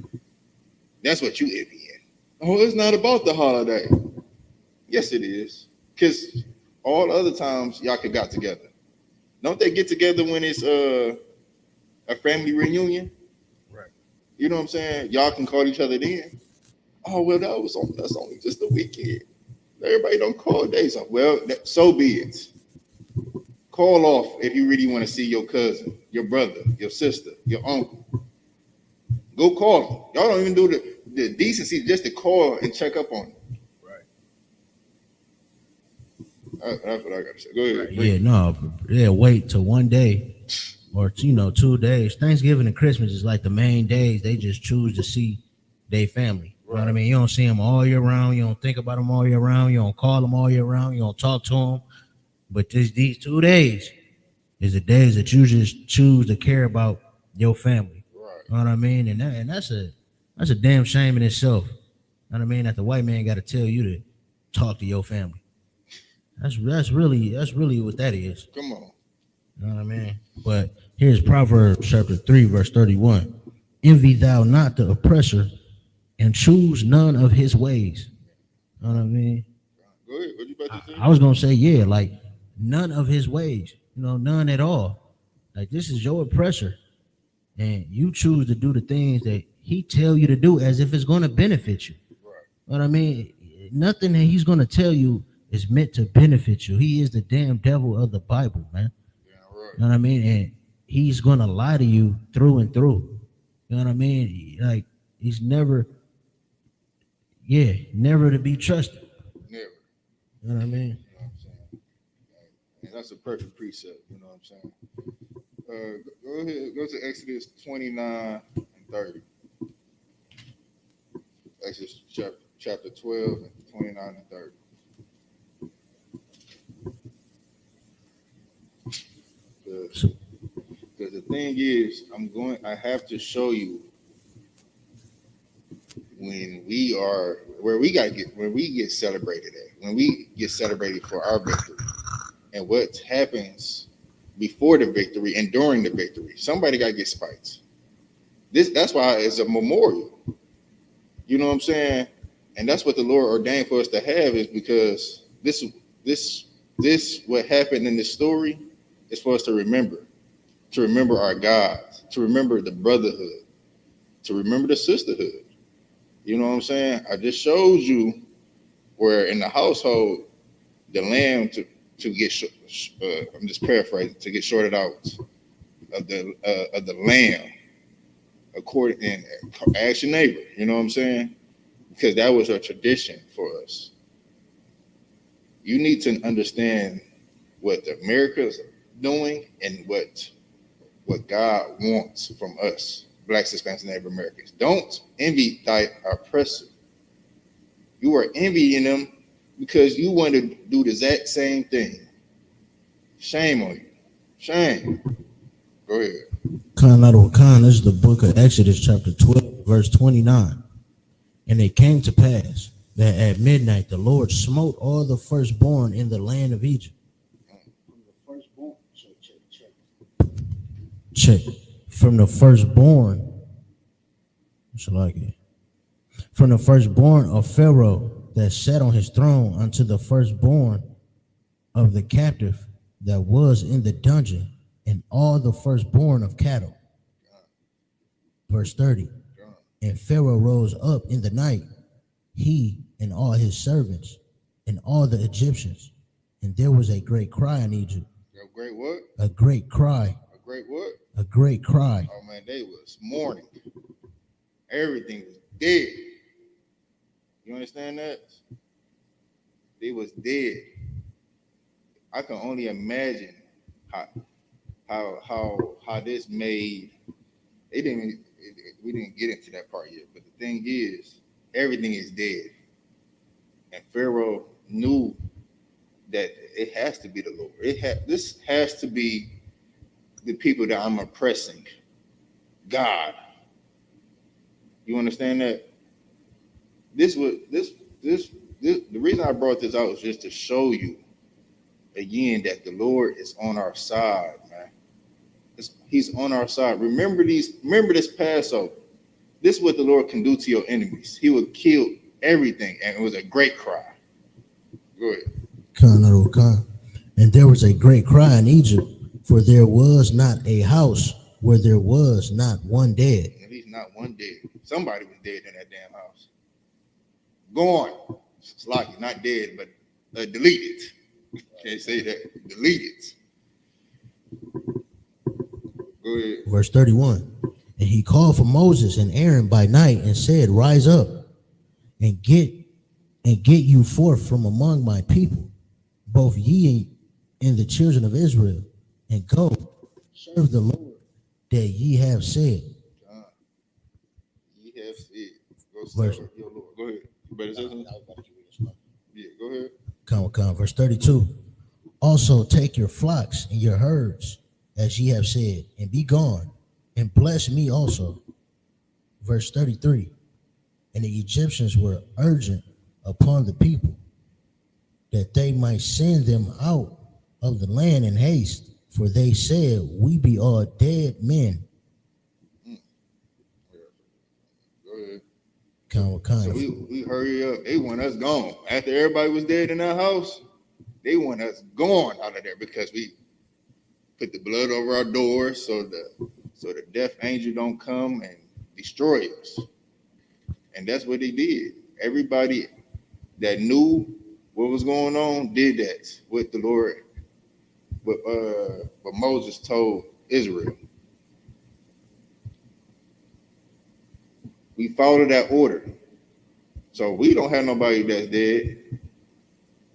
That's what you envying. Oh, it's not about the holiday. Yes, it is. Because all other times y'all could got together. Don't they get together when it's a family reunion? Right. You know what I'm saying? Y'all can call each other then. Oh, well, that's only just the weekend. Everybody don't call days off. Well, so be it. Call off if you really want to see your cousin, your brother, your sister, your uncle. Go call them. Y'all don't even do the decency just to call and check up on them. Right. That's what I got to say. Go ahead. Wait till one day or 2 days. Thanksgiving and Christmas is like the main days. They just choose to see their family. You know what I mean? You don't see them all year round. You don't think about them all year round. You don't call them all year round. You don't talk to them. But these 2 days is the days that you just choose to care about your family. Right. You know what I mean? And that's a damn shame in itself. You know what I mean? That the white man got to tell you to talk to your family. That's really what that is. Come on. You know what I mean? But here's Proverbs chapter 3, verse 31. Envy thou not the oppressor, and choose none of his ways. You know what I mean? Go ahead. What you about to say? I was gonna say, like none of his ways. None at all. Like, this is your oppressor, and you choose to do the things that he tell you to do as if it's going to benefit you. Right. You know what I mean? Nothing that he's going to tell you is meant to benefit you. He is the damn devil of the Bible, man. Yeah, right. You know what I mean? And he's going to lie to you through and through. You know what I mean? Like, he's never to be trusted. Never. You know what I mean? You know what I'm saying? And that's a perfect precept. You know what I'm saying? Go ahead. Go to Exodus 29 and 30. Exodus chapter 12 and 29 and 30. Because the thing is, I have to show you when we get celebrated at, when we get celebrated for our victory, and what happens before the victory and during the victory. Somebody got to get spiked. That's why it's a memorial. You know what I'm saying? And that's what the Lord ordained for us to have, is because this what happened in this story is for us to remember our God, to remember the brotherhood, to remember the sisterhood. You know what I'm saying? I just showed you where in the household, the lamb to get I'm just paraphrasing, to get shorted out of the lamb, according, and ask your neighbor. You know what I'm saying? Because that was a tradition for us. You need to understand what America's doing and what God wants from us, Blacks, Hispanics, and Native Americans. Don't envy thy oppressor. You are envying them because you want to do the exact same thing. Shame on you. Shame. Go ahead. This is the book of Exodus, chapter 12, verse 29. And it came to pass that at midnight the Lord smote all the firstborn in the land of Egypt. Check. From the firstborn. From the firstborn of Pharaoh that sat on his throne unto the firstborn of the captive that was in the dungeon, and all the firstborn of cattle. Verse 30. And Pharaoh rose up in the night, he and all his servants, and all the Egyptians. And there was a great cry in Egypt. A great what? A great cry. A great what? A great cry. Oh man, they was mourning. Everything was dead. You understand that? They was dead. I can only imagine how this made. We didn't get into that part yet, but the thing is, everything is dead, and Pharaoh knew that it has to be the Lord. This has to be the people that I'm oppressing. God, you understand that? The reason I brought this out was just to show you again that the Lord is on our side, man. He's on our side. Remember this Passover. This is what the Lord can do to your enemies. He will kill everything, and it was a great cry. Go ahead. And there was a great cry in Egypt, for there was not a house where there was not one dead. At least not one dead. Somebody was dead in that damn house. Gone. It's like not dead, but deleted. Can't say that. Deleted. Go ahead. Verse 31. And he called for Moses and Aaron by night and said, rise up and get you forth from among my people, both ye and the children of Israel, and go serve the Lord that ye have said. Ye have said. Go serve your Lord. Go ahead. You better say something? Yeah, go ahead. Verse 32. Also take your flocks and your herds, as ye have said, and be gone, and bless me also. Verse 33. And the Egyptians were urgent upon the people, that they might send them out of the land in haste, for they said, we be all dead men. Go ahead. So we hurry up. They want us gone. After everybody was dead in our house, they want us gone out of there because put the blood over our doors so the death angel don't come and destroy us. And that's what he did. Everybody that knew what was going on did that with the Lord, what Moses told Israel. We follow that order. So we don't have nobody that's dead.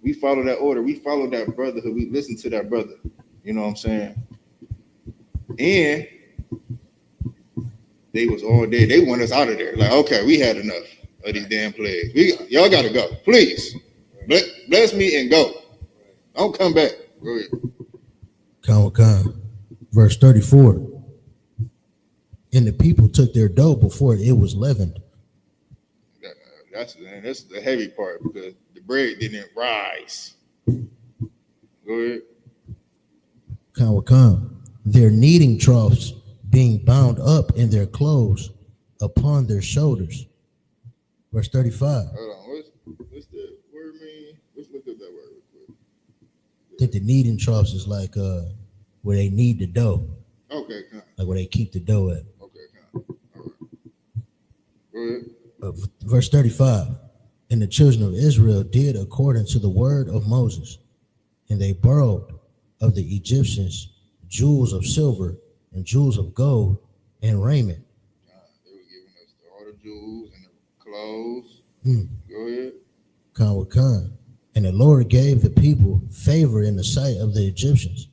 We follow that order. We follow that brotherhood. We listen to that brother. You know what I'm saying? And they was all dead. They want us out of there. Like, okay, we had enough of these damn plagues. Y'all got to go. Please. Bless me and go. Don't come back. Go ahead. Verse 34. And the people took their dough before it was leavened. That's the heavy part because the bread didn't rise. Go ahead. Their kneading troughs being bound up in their clothes upon their shoulders. Verse 35. Hold on. What's the word mean? Let's look up that word real quick. I think the kneading troughs is like where they knead the dough. Okay. Like where they keep the dough at. Okay. All right. Go ahead. Verse 35, and the children of Israel did according to the word of Moses, and they borrowed of the Egyptians jewels of silver and jewels of gold and raiment. They were giving us all the jewels and the clothes. Go ahead. And the Lord gave the people favor in the sight of the Egyptians,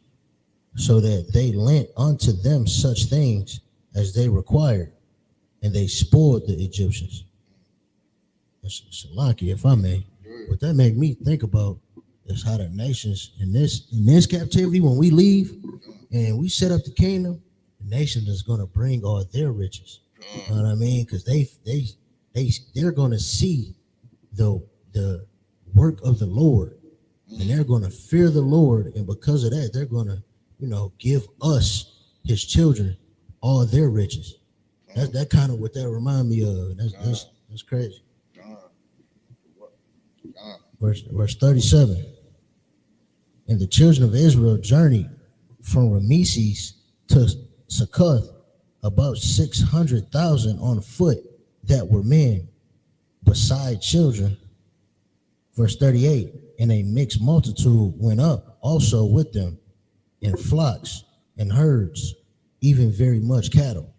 so that they lent unto them such things as they required, and they spoiled the Egyptians. Salaki, if I may, what that make me think about is how the nations in this captivity, when we leave and we set up the kingdom, the nation is going to bring all their riches. You know what I mean? Because they're going to see the work of the Lord, and they're going to fear the Lord, and because of that, they're going to give us, his children, all their riches. That kind of what that remind me of. That's crazy. Verse 37. And the children of Israel journeyed from Rameses to Succoth, about 600,000 on foot that were men, beside children. Verse 38. And a mixed multitude went up also with them, in flocks and herds, even very much cattle.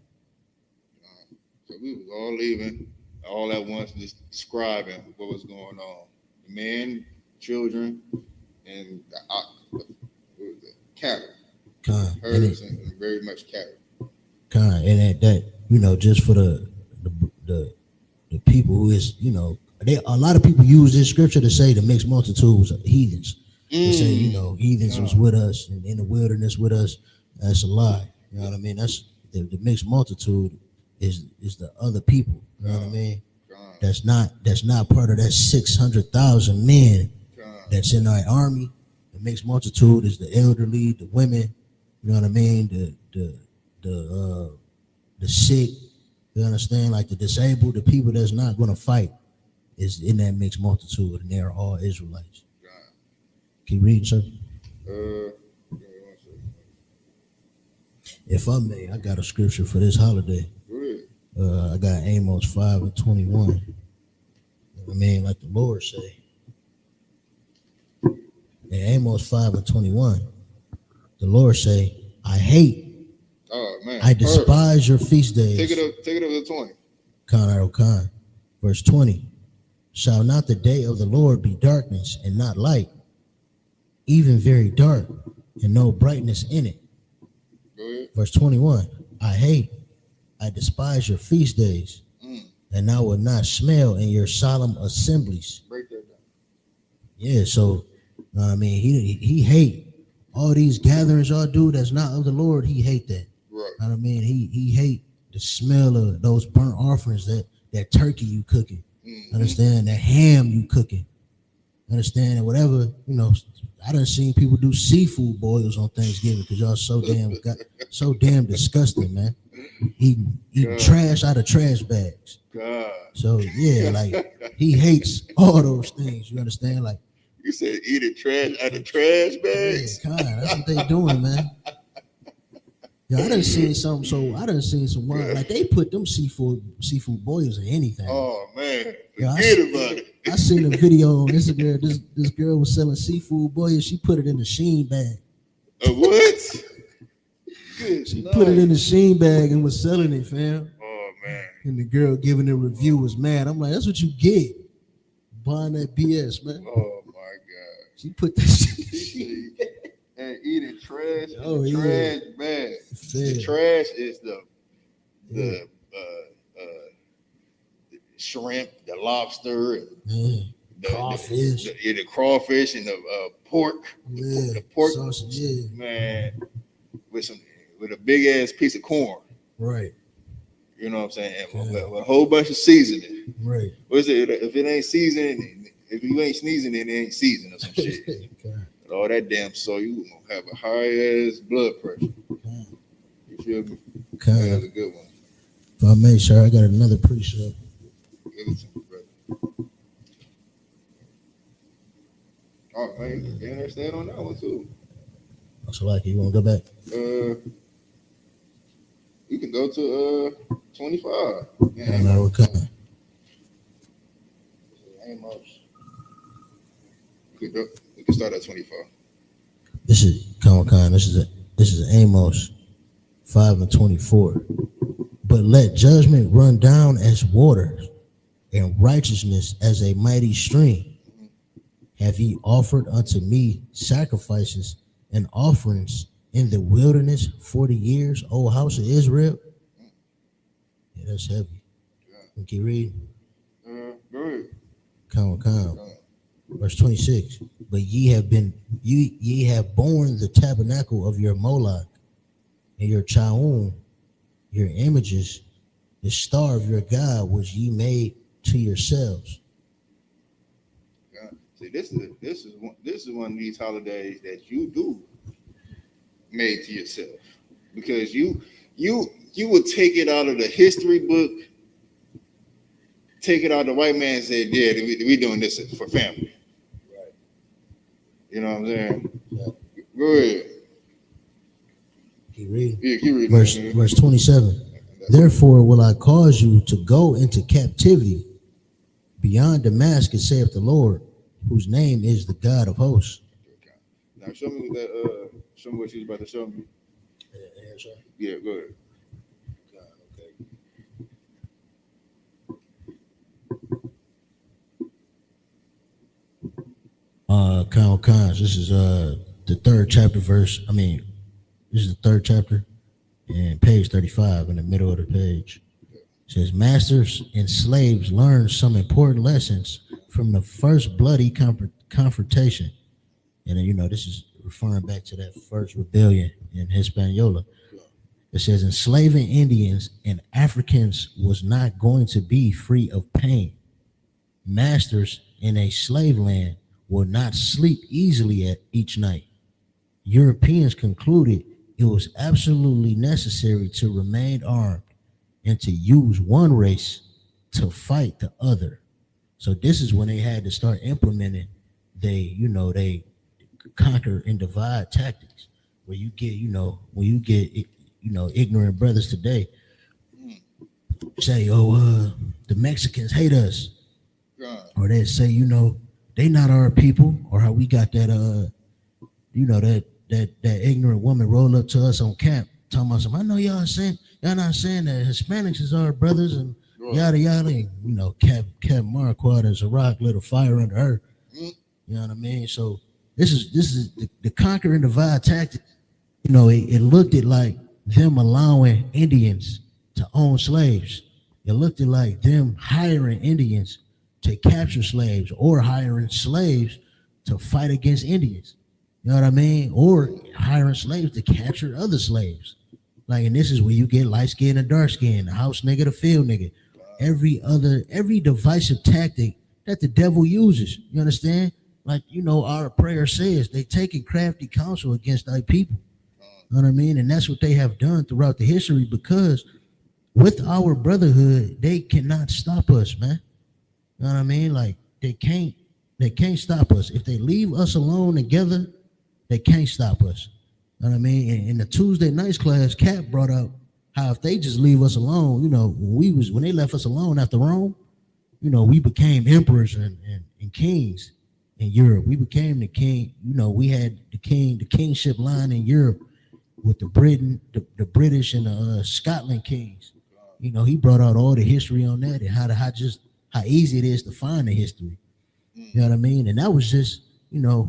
So we was all leaving all at once, just describing what was going on. The men, children, and the cattle. Herds and very much cattle. And that just for the people who is, a lot of people use this scripture to say the mixed multitude was heathens. They say, heathens was with us and in the wilderness with us. That's a lie. You know what I mean? That's the mixed multitude is the other people. You know what I mean? That's not part of that 600,000 men that's in our army. The mixed multitude is the elderly, the women. You know what I mean? The sick. You understand? Like the disabled, the people that's not going to fight is in that mixed multitude, and they're all Israelites. Keep reading, sir. If I may, I got a scripture for this holiday. I got Amos 5:21. I mean, like the Lord say. In Amos 5:21, the Lord say, I hate. Oh man. I despise your feast days. Take it up to 20. Khan. Verse 20. Shall not the day of the Lord be darkness and not light, even very dark, and no brightness in it? Go ahead. Verse 21. I despise your feast days, and I will not smell in your solemn assemblies. Break that down. Yeah, so I mean, he hate all these gatherings y'all do that's not of the Lord. He hate that. Right. I mean, he hate the smell of those burnt offerings, that turkey you cooking. Understand? That ham you cooking. Understand? And whatever, I done seen people do seafood boils on Thanksgiving because y'all so damn disgusting, man. Eating trash out of trash bags. God. So yeah, like he hates all those things. You understand? Like you said eating trash out of trash bags. Yeah, that's what they doing, man. Yeah, I done seen some. So I done seen some wine. Like they put them seafood boils in anything. Oh man, Yeah, forget about it. I seen a video on Instagram. This girl was selling seafood boils. She put it in a Sheen bag. A what? She put it in a Sheen bag and was selling it, fam. Oh man. And the girl giving the review was mad. I'm like, that's what you get. Buying that BS, man. Oh my God. She put that shit and eating trash. Oh, yeah. Trash, man. The trash is the shrimp, the lobster, the crawfish. The crawfish and the pork. Yeah. The pork sausage, yeah. Man, with a big ass piece of corn. Right. You know what I'm saying? And with a whole bunch of seasoning. Right. What's it? If it ain't seasoned, if you ain't sneezing, it ain't seasoned or some shit. With all that damn soy, you gonna have a high ass blood pressure. You feel me? Okay. That's a good one. If I made sure I got another pre-show. Give it to me, brother. Oh man, you understand on that one too. So like, you want to go back? You can go to 25. Yeah, no, we're coming. Amos. You can start at 25. This is Con. This is Amos 5:24. But let judgment run down as waters, and righteousness as a mighty stream. Have ye offered unto me sacrifices and offerings in the wilderness 40 years, O house of Israel? Yeah, that's heavy. Yeah. Keep reading. Go ahead. Come. Verse 26. But ye have borne the tabernacle of your Moloch and your Chaun, your images, the star of your God, which ye made to yourselves. Yeah. See, this is one of these holidays that you do made to yourself, because you would take it out of the history book, take it out of the white man and say, yeah, we doing this for family. Right. You know what I'm saying? Yeah. Go ahead. Keep reading. Yeah, keep reading. Verse 27. Therefore will I cause you to go into captivity beyond Damascus, saith the Lord, whose name is the God of hosts. Now show me what you was about to show me. Yeah, go ahead. Cons. This is the third chapter verse. This is the third chapter and page 35 in the middle of the page. It says, masters and slaves learn some important lessons from the first bloody confrontation. And this is referring back to that first rebellion in Hispaniola. It says, enslaving Indians and Africans was not going to be free of pain. Masters in a slave land will not sleep easily at each night. Europeans concluded it was absolutely necessary to remain armed and to use one race to fight the other. So this is when they had to start implementing they conquer and divide tactics, where you get, ignorant brothers today say, the Mexicans hate us. Or they say, they not our people, or how we got that, that ignorant woman roll up to us on camp, talking about something. I know y'all not saying that Hispanics is our brothers and yada yada. And, Cap Marquardt and Zarak lit a fire under her. You know what I mean? So this is the conquer and divide tactic. It looked at like them allowing Indians to own slaves. It looked at like them hiring Indians to capture slaves, or hiring slaves to fight against Indians. You know what I mean? Or hiring slaves to capture other slaves. And this is where you get light skin and dark skin, the house nigga, the field nigga. Every divisive tactic that the devil uses. You understand? Our prayer says they taking crafty counsel against thy people. You know what I mean? And that's what they have done throughout the history, because with our brotherhood, they cannot stop us, man. You know what I mean? They can't stop us. If they leave us alone together, they can't stop us. know what I mean? In the Tuesday nights class, Cap brought up how if they just leave us alone, when they left us alone after Rome, we became emperors and kings in Europe. We became the king. We had the kingship line in Europe with the British and the Scotland kings. He brought out all the history on that and how easy it is to find the history. You know what I mean? And that was just a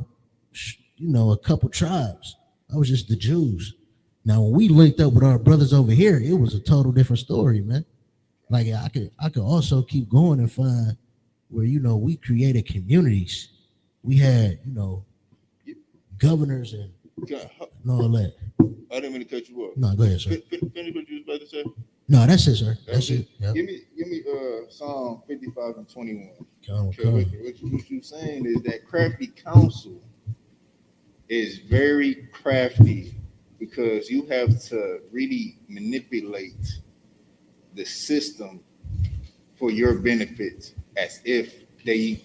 couple tribes. That was just the Jews. Now when we linked up with our brothers over here, it was a total different story, man. Like I could also keep going and find where we created communities. We had governors and all that. I didn't mean to cut you off. No, go ahead, sir. Finish what you was about to say. No, that's it, sir. That's it. Yep. Give me Psalm 55 and 21. Come. What you saying is that crafty counsel is very crafty because you have to really manipulate the system for your benefit as if they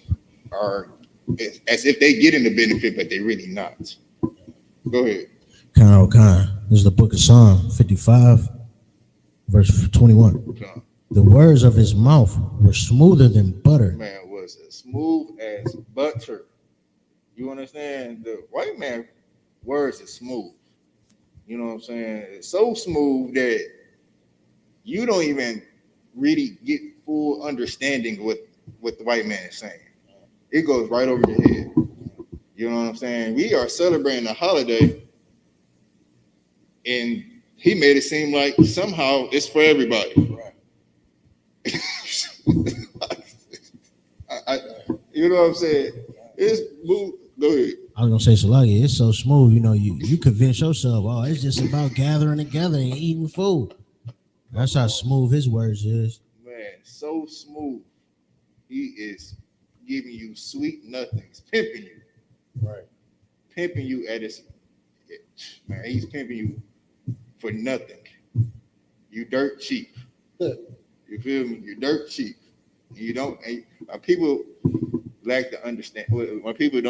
getting the benefit, but they're really not. Go ahead. This is the book of Psalm 55, verse 21. The words of his mouth were smoother than butter. Man was as smooth as butter. You understand? The white man words is smooth. You know what I'm saying? It's so smooth that you don't even really get full understanding of what the white man is saying. It goes right over your head. You know what I'm saying? We are celebrating a holiday, and he made it seem like somehow it's for everybody. Right. You know what I'm saying? It's smooth. Go ahead. I was gonna say, Salagi, it's so smooth. You convince yourself, oh, it's just about gathering together and eating food. That's how smooth his words is. Man, so smooth. He is giving you sweet nothings, pimping you. Right. Pimping you at his, man, he's pimping you for nothing. You dirt cheap. You feel me? You're dirt cheap. You don't, people lack to understand. My people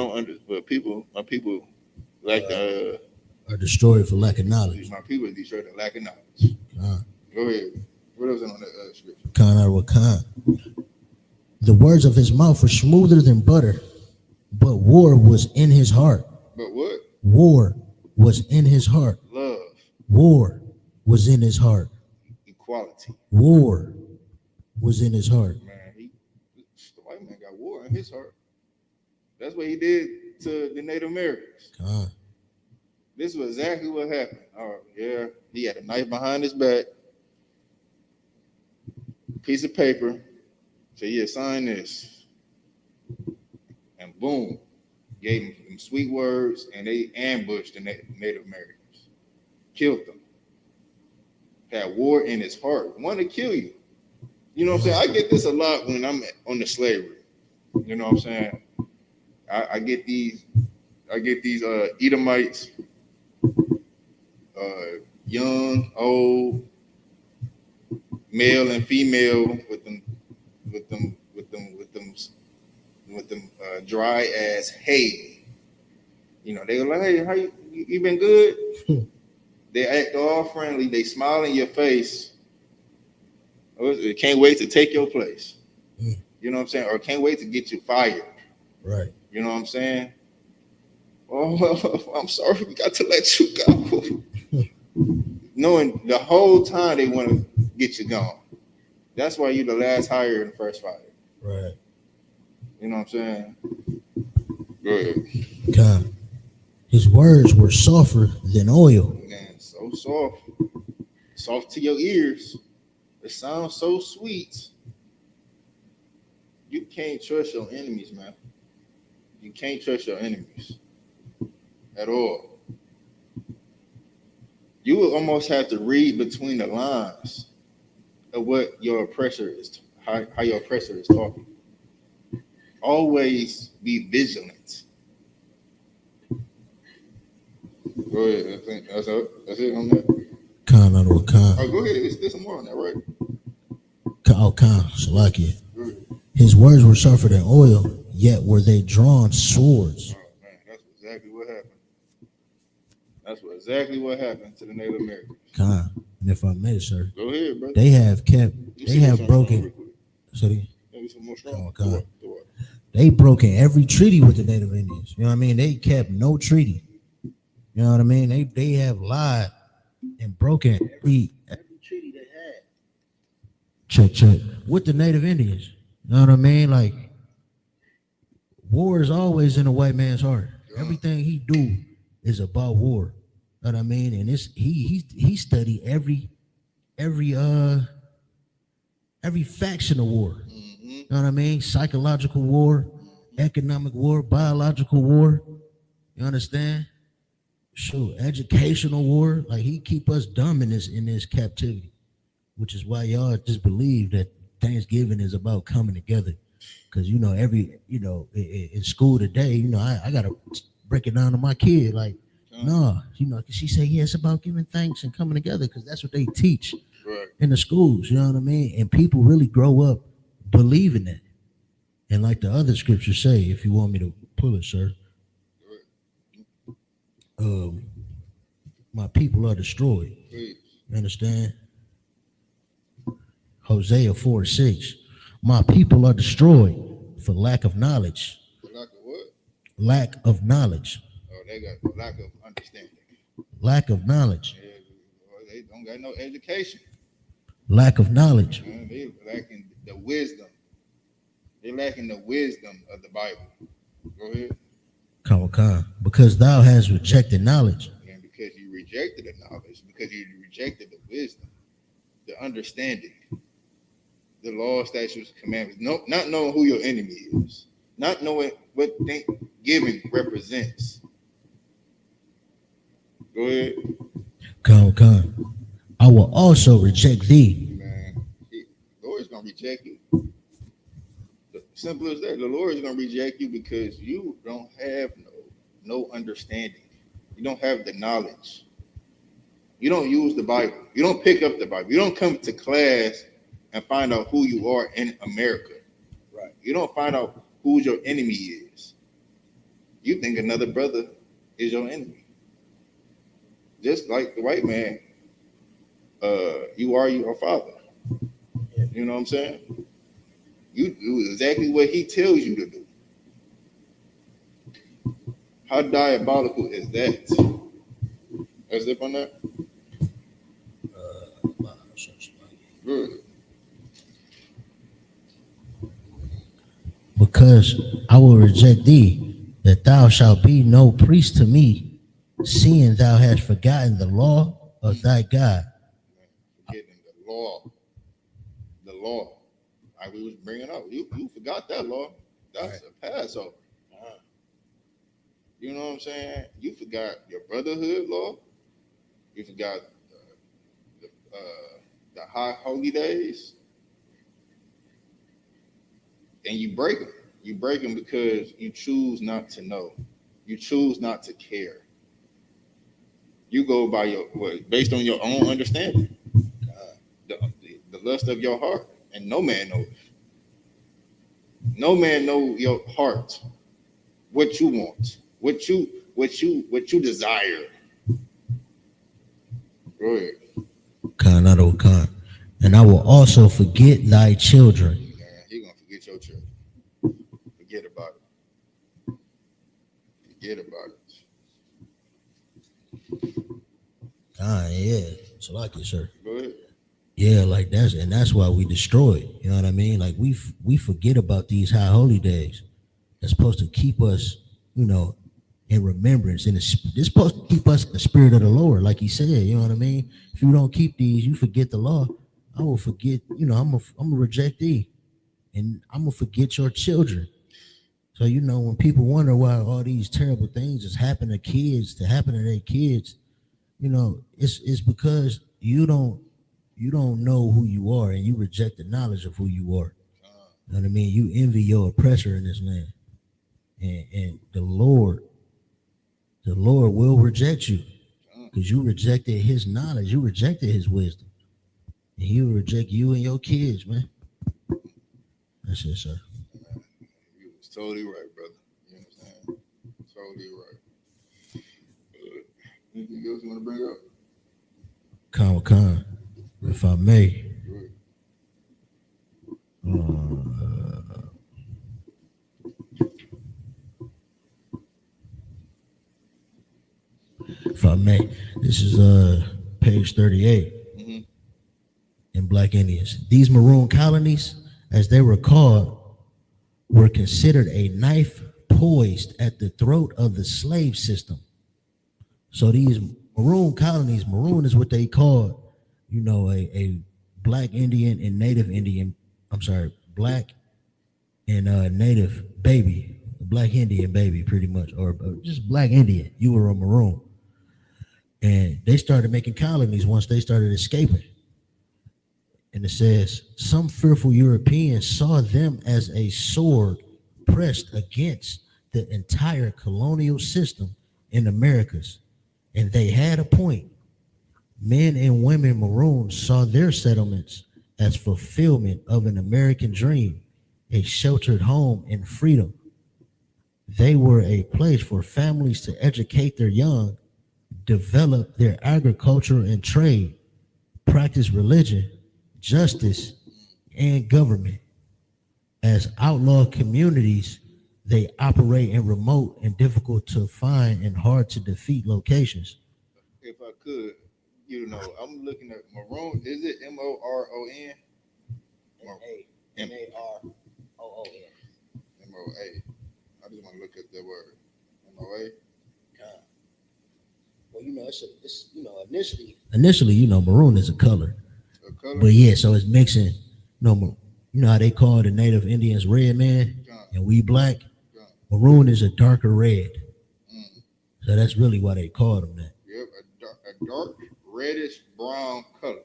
like are destroyed for lack of knowledge. My people are destroyed for lack of knowledge. Go ahead. What else on that scripture? The words of his mouth were smoother than butter, but war was in his heart. But what? War was in his heart. Love. War was in his heart. Equality. War was in his heart. Man, the white man got war in his heart. That's what he did to the Native Americans. This was exactly what happened. Oh, yeah. He had a knife behind his back, piece of paper, said, yeah, sign this. And boom, gave him sweet words, and they ambushed the Native Americans. Killed them. Had war in his heart. Wanted to kill you. You know what I'm saying? I get this a lot when I'm on the slavery. You know what I'm saying? I get these Edomites, young, old, male and female with them dry ass hay. You know, they were like, hey, how you been good? They act all friendly, they smile in your face. They can't wait to take your place. You know what I'm saying? Or can't wait to get you fired. Right. You know what I'm saying? Oh, I'm sorry, we got to let you go. Knowing the whole time they want to get you gone. That's why you're the last hire and the first fire. Right. You know what I'm saying? Go ahead. God. His words were softer than oil. Man, so soft. Soft to your ears. It sounds so sweet. You can't trust your enemies, man. You can't trust your enemies at all. You will almost have to read between the lines of what your oppressor is, how your oppressor is talking. Always be vigilant. Go ahead. I think that's it on that. Khan. Oh, go ahead. There's some more on that, right? Khan. Salakia. His words were sharper than oil, yet were they drawn swords. Oh, man, that's exactly what happened. That's what exactly what happened to the Native Americans. Con, and if I may, sir, Go ahead, brother. they have kept, You they see have what's broken. real quick. So they, Maybe some more strong. Con. Go on. They broken every treaty with the Native Indians. You know what I mean? They kept no treaty. You know what I mean? They have lied and broken every treaty they had. Check with the Native Indians. You know what I mean? Like, war is always in a white man's heart. Everything he do is about war. You know what I mean? And it's he studied every faction of war. You know what I mean? Psychological war, economic war, biological war. You understand? Sure, educational war. Like, he keep us dumb in this captivity, which is why y'all just believe that Thanksgiving is about coming together. Because in school today, I gotta break it down to my kid. Like, no, she say, yeah, it's about giving thanks and coming together, because that's what they teach in the schools. You know what I mean? And people really grow up believing that. And like the other scriptures say, if you want me to pull it, sir, my people are destroyed. You understand? Hosea 4:6. My people are destroyed for lack of knowledge. Lack of what? Lack of knowledge. Oh, they got lack of understanding. Lack of knowledge. Yeah, they don't got no education. Lack of knowledge. They lacking the wisdom. They lacking the wisdom of the Bible. Go ahead. Come. Because thou hast rejected knowledge. And because you rejected the knowledge, because you rejected the wisdom, the understanding, the law, statutes, commandments, not knowing who your enemy is, not knowing what Thanksgiving represents. Go ahead. Come. I will also reject thee. Man, the Lord's gonna reject you. Simple as that. The Lord is gonna reject you because you don't have no understanding. You don't have the knowledge. You don't use the Bible. You don't pick up the Bible. You don't come to class and find out who you are in America. Right. You don't find out who your enemy is. You think another brother is your enemy. Just like the white man, you are your father. You know what I'm saying? You do exactly what he tells you to do. How diabolical is that? As if on that? Good. Because I will reject thee, that thou shalt be no priest to me, seeing thou hast forgotten the law of thy God. Forgetting the law. The law. Like we was bringing up. You forgot that law. That's a Passover. You know what I'm saying? You forgot your brotherhood law. You forgot the high holy days. And you break them. You break them because you choose not to know. You choose not to care. You go by based on your own understanding. The lust of your heart. And no man knows. No man knows your heart. What you want. What you desire. Go ahead. Con. And I will also forget thy children. You're gonna forget your children. Forget about it. Forget about it. Yeah. So like it, sir. Go ahead. Yeah, like that's why we destroy it. You know what I mean? Like we forget about these high holy days. That's supposed to keep us, in remembrance. And it's supposed to keep us in the spirit of the Lord, like he said. You know what I mean? If you don't keep these, you forget the law. I will forget. I'm gonna reject thee, and I'm gonna forget your children. So when people wonder why all these terrible things just happen to kids, to happen to their kids, it's because you don't know who you are, and you reject the knowledge of who you are. You know what I mean? You envy your oppressor in this land, and the Lord will reject you because you rejected his knowledge, you rejected his wisdom, and he will reject you and your kids, man. That's it, sir. You was totally right, brother. You understand? Totally right. Anything else you want to bring up? Khan, if I may. If I may, this is page 38 in Black Indians. These maroon colonies, as they were called, were considered a knife poised at the throat of the slave system. So these maroon colonies, maroon is what they called, a Black Indian and Native Indian, Black and Native baby, Black Indian baby, pretty much, or just Black Indian. You were a maroon. And they started making colonies once they started escaping. And it says, some fearful Europeans saw them as a sword pressed against the entire colonial system in Americas. And they had a point. Men and women maroons saw their settlements as fulfillment of an American dream, a sheltered home and freedom. They were a place for families to educate their young, develop their agriculture and trade, practice religion, justice, and government. As outlaw communities, they operate in remote and difficult to find and hard to defeat locations. If I could, I'm looking at maroon. Is it M-O-R-O-N? M-A-R-O-O-N. M-O-A. I just want to look at that word. M-O-A. Well, it's initially, maroon is a color. But yeah, so it's mixing. You know how they call the Native Indians red man, and we black. Maroon is a darker red. So that's really why they called them that. Yep, a dark reddish brown color.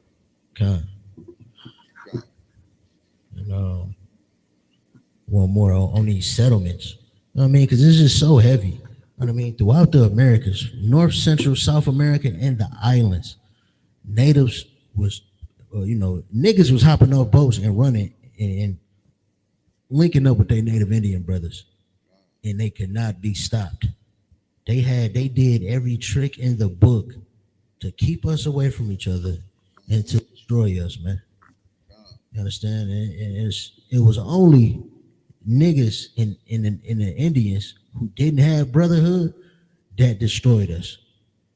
And one more on these settlements. You know what I mean? Because this is so heavy. You know what I mean? Throughout the Americas, North, Central, South America, and the islands, natives was, niggas was hopping off boats and running and linking up with their Native Indian brothers, and they could not be stopped. They did every trick in the book to keep us away from each other and to destroy us, man. You understand? And it was only niggas in the Indians who didn't have brotherhood that destroyed us,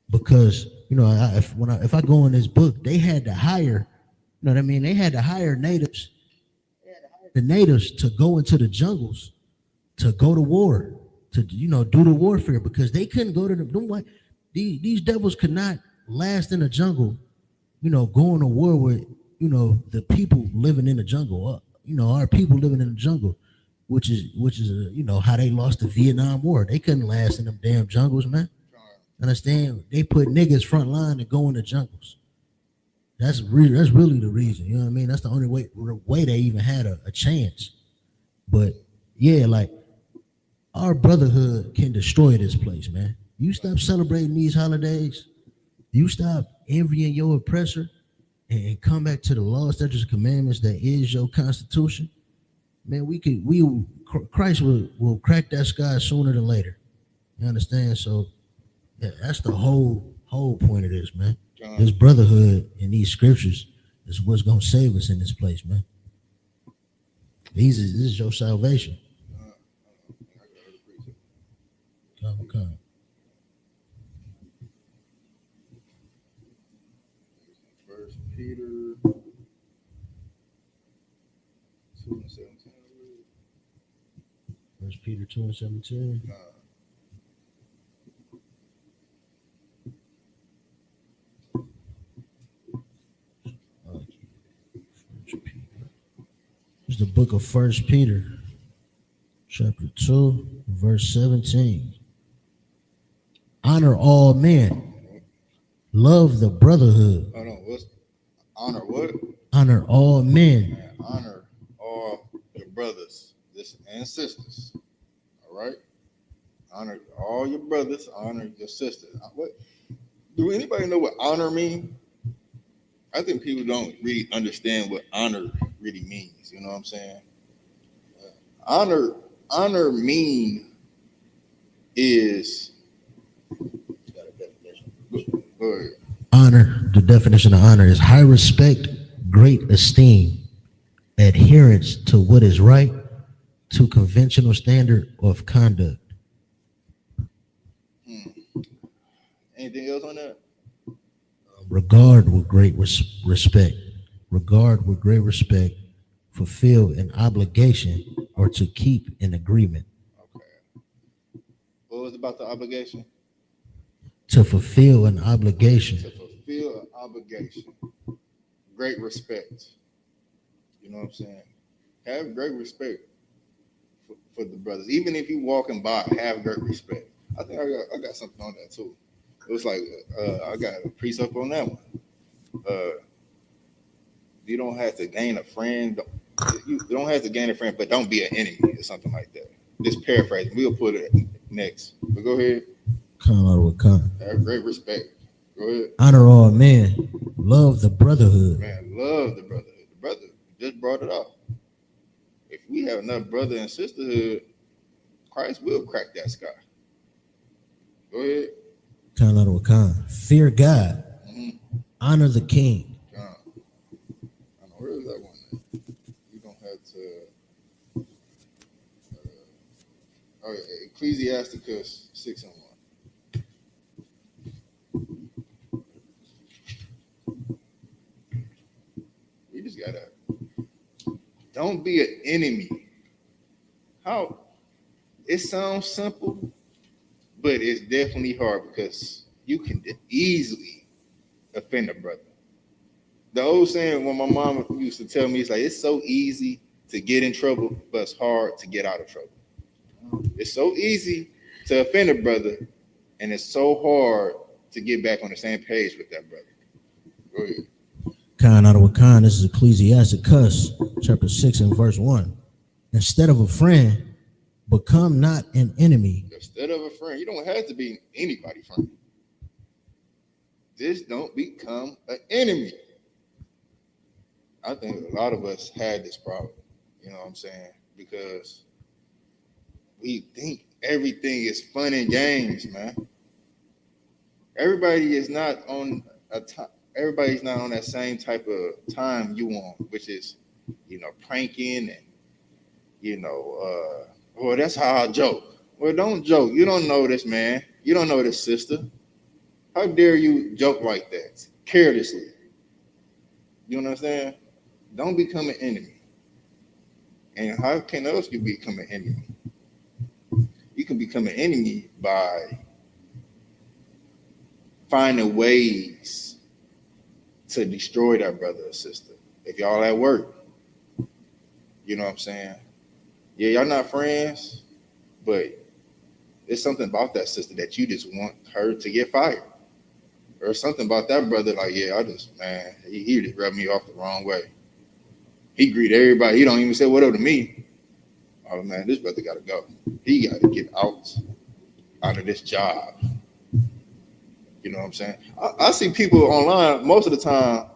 because if I go in this book, they had to hire, you know what I mean? They had to hire natives, the natives to go into the jungles, to go to war, to do the warfare, because they couldn't go to the these devils could not last in the jungle, going to war with the people living in the jungle, our people living in the jungle, which is how they lost the Vietnam War. They couldn't last in them damn jungles, man. Understand? They put niggas front line to go in the jungles. That's really the reason. You know what I mean? That's the only way they even had a chance. But yeah, like, our brotherhood can destroy this place, man. You stop celebrating these holidays, you stop envying your oppressor, and come back to the law, statutes, and commandments that is your Constitution, man. Christ will crack that sky sooner than later. You understand? So yeah, that's the whole point of this, man. This brotherhood in these scriptures is what's gonna save us in this place, man. This is your salvation. Come. First Peter 2:17. First Peter 2:17. It's the book of First Peter, chapter 2, verse 17. Honor all men. Love the brotherhood. Hold on, what's honor what? Honor all men. Man, honor all your brothers and sisters. All right? Honor all your brothers, honor your sisters. What? Do anybody know what honor means? I think people don't really understand what honor really means. You know what I'm saying? Honor mean is Go ahead. Honor, the definition of honor is high respect, great esteem, adherence to what is right, to conventional standard of conduct. Anything else on that? Regard with great respect. Regard with great respect, fulfill an obligation or to keep an agreement. Okay. What was about the obligation? To fulfill an obligation. To fulfill an obligation. Great respect. You know what I'm saying? Have great respect for the brothers. Even if you walking by, have great respect. I think I got something on that too. It was like I got a precept on that one. You don't have to gain a friend. You don't have to gain a friend, but don't be an enemy or something like that. Just paraphrase. We'll put it next. But go ahead. Have great respect. Go ahead. Honor all men. Love the brotherhood. Man, love the brotherhood. The brother just brought it up. If we have enough brother and sisterhood, Christ will crack that sky. Go ahead. Fear God. Honor the king. Where is that one? You don't have to. Ecclesiasticus 6:1. You just gotta. Don't be an enemy. How? It sounds simple, but it's definitely hard because you can easily offend a brother. The old saying when my mom used to tell me, it's like, it's so easy to get in trouble, but it's hard to get out of trouble. It's so easy to offend a brother, and it's so hard to get back on the same page with that brother. Go ahead. Khan out of Khan, this is Ecclesiasticus, chapter 6 and verse 1. Instead of a friend, become not an enemy. Instead of a friend, you don't have to be anybody's friend. Just don't become an enemy. I think a lot of us had this problem, you know what I'm saying? Because we think everything is fun and games, man. Everybody's not on that same type of time you want, which is, pranking and, well, that's how I joke. Well, don't joke. You don't know this man. You don't know this sister. How dare you joke like that, carelessly? You understand? Don't become an enemy. And how can else you become an enemy? You can become an enemy by finding ways to destroy that brother or sister. If y'all at work, you know what I'm saying? Yeah, y'all not friends, but there's something about that sister that you just want her to get fired. Or something about that brother, like, yeah, he just rubbed me off the wrong way. He greet everybody. He don't even say what up to me. Oh man, this brother gotta go. He gotta get out of this job. You know what I'm saying? I see people online most of the time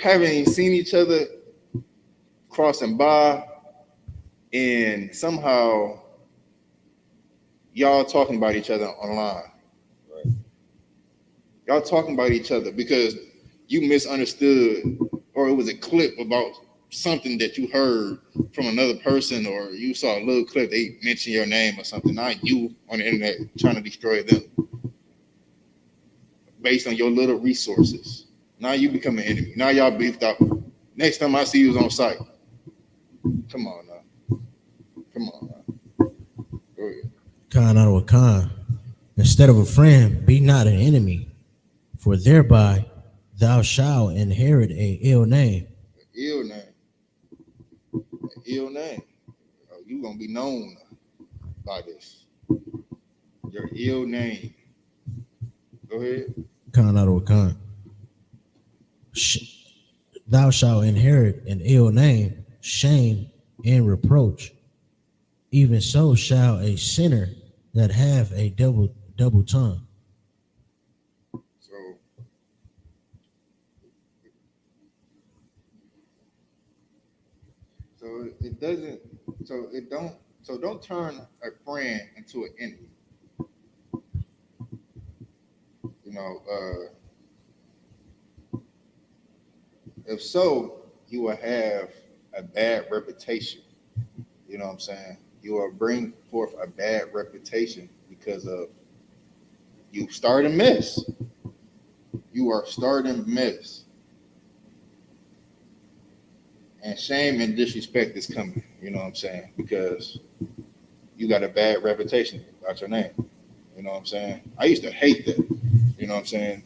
haven't even seen each other crossing by, and somehow y'all talking about each other online. Right? Y'all talking about each other because you misunderstood, or it was a clip about something that you heard from another person, or you saw a little clip, they mentioned your name or something. Now you on the internet trying to destroy them based on your little resources. Now you become an enemy. Now y'all beefed up. Next time I see you on site. Come on now. Go ahead. Khan out of Khan. Instead of a friend, be not an enemy, for thereby thou shalt inherit a ill name. Ill name. You're going to be known by this. Your ill name. Go ahead. Khan out of Khan. Thou shalt inherit an ill name, shame, and reproach. Even so shall a sinner that have a double tongue. Don't turn a friend into an enemy. if so, you will have a bad reputation. You know what I'm saying? You will bring forth a bad reputation because of you starting mess. You are starting mess. And shame and disrespect is coming. You know what I'm saying? Because you got a bad reputation about your name. You know what I'm saying? I used to hate that. You know what I'm saying?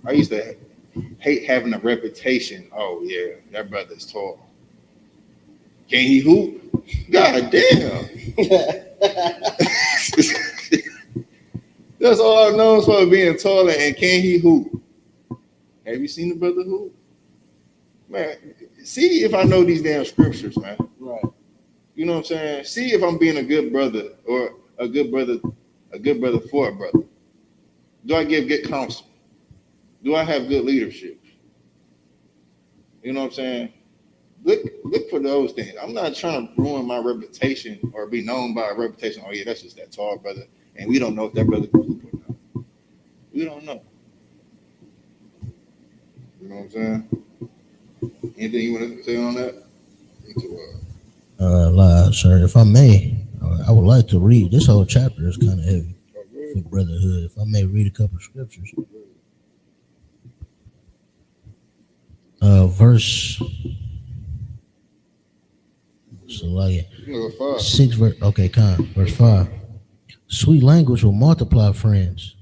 I used to hate having a reputation. Oh, yeah, that brother's tall. Can he hoop? God damn. That's all I've known for being tall and can he hoop? Have you seen the brother hoop? Man, see if I know these damn scriptures, man. Right. You know what I'm saying? See if I'm being a good brother or a good brother for a brother. Do I give good counsel? Do I have good leadership? You know what I'm saying? Look for those things. I'm not trying to ruin my reputation or be known by a reputation. Oh yeah, that's just that tall brother, and we don't know if that brother can hoop or not. We don't know. You know what I'm saying? Anything you want to say on that? Sir, if I may, I would like to read. This whole chapter is kind of heavy for brotherhood. If I may read a couple of scriptures. Verse 6, verse 5. Sweet language will multiply friends.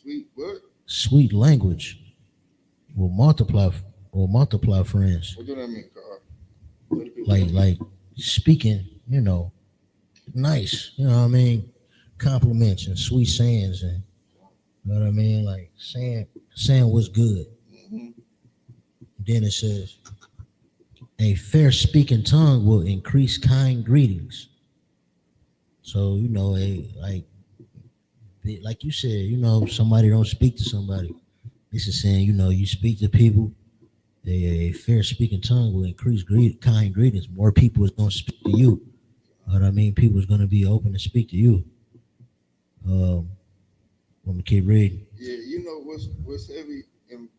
Sweet what? Sweet language will multiply friends. What do that mean, Carl? Like speaking, nice. You know what I mean? Compliments and sweet sayings, and you know what I mean? Like saying what's good. Mm-hmm. Then it says, a fair speaking tongue will increase kind greetings. So, like you said, somebody don't speak to somebody. This is saying, you speak to people. A fair speaking tongue will increase kind greetings. More people is going to speak to you. You know what I mean? People is going to be open to speak to you. Let me keep reading. Yeah, you know what's heavy in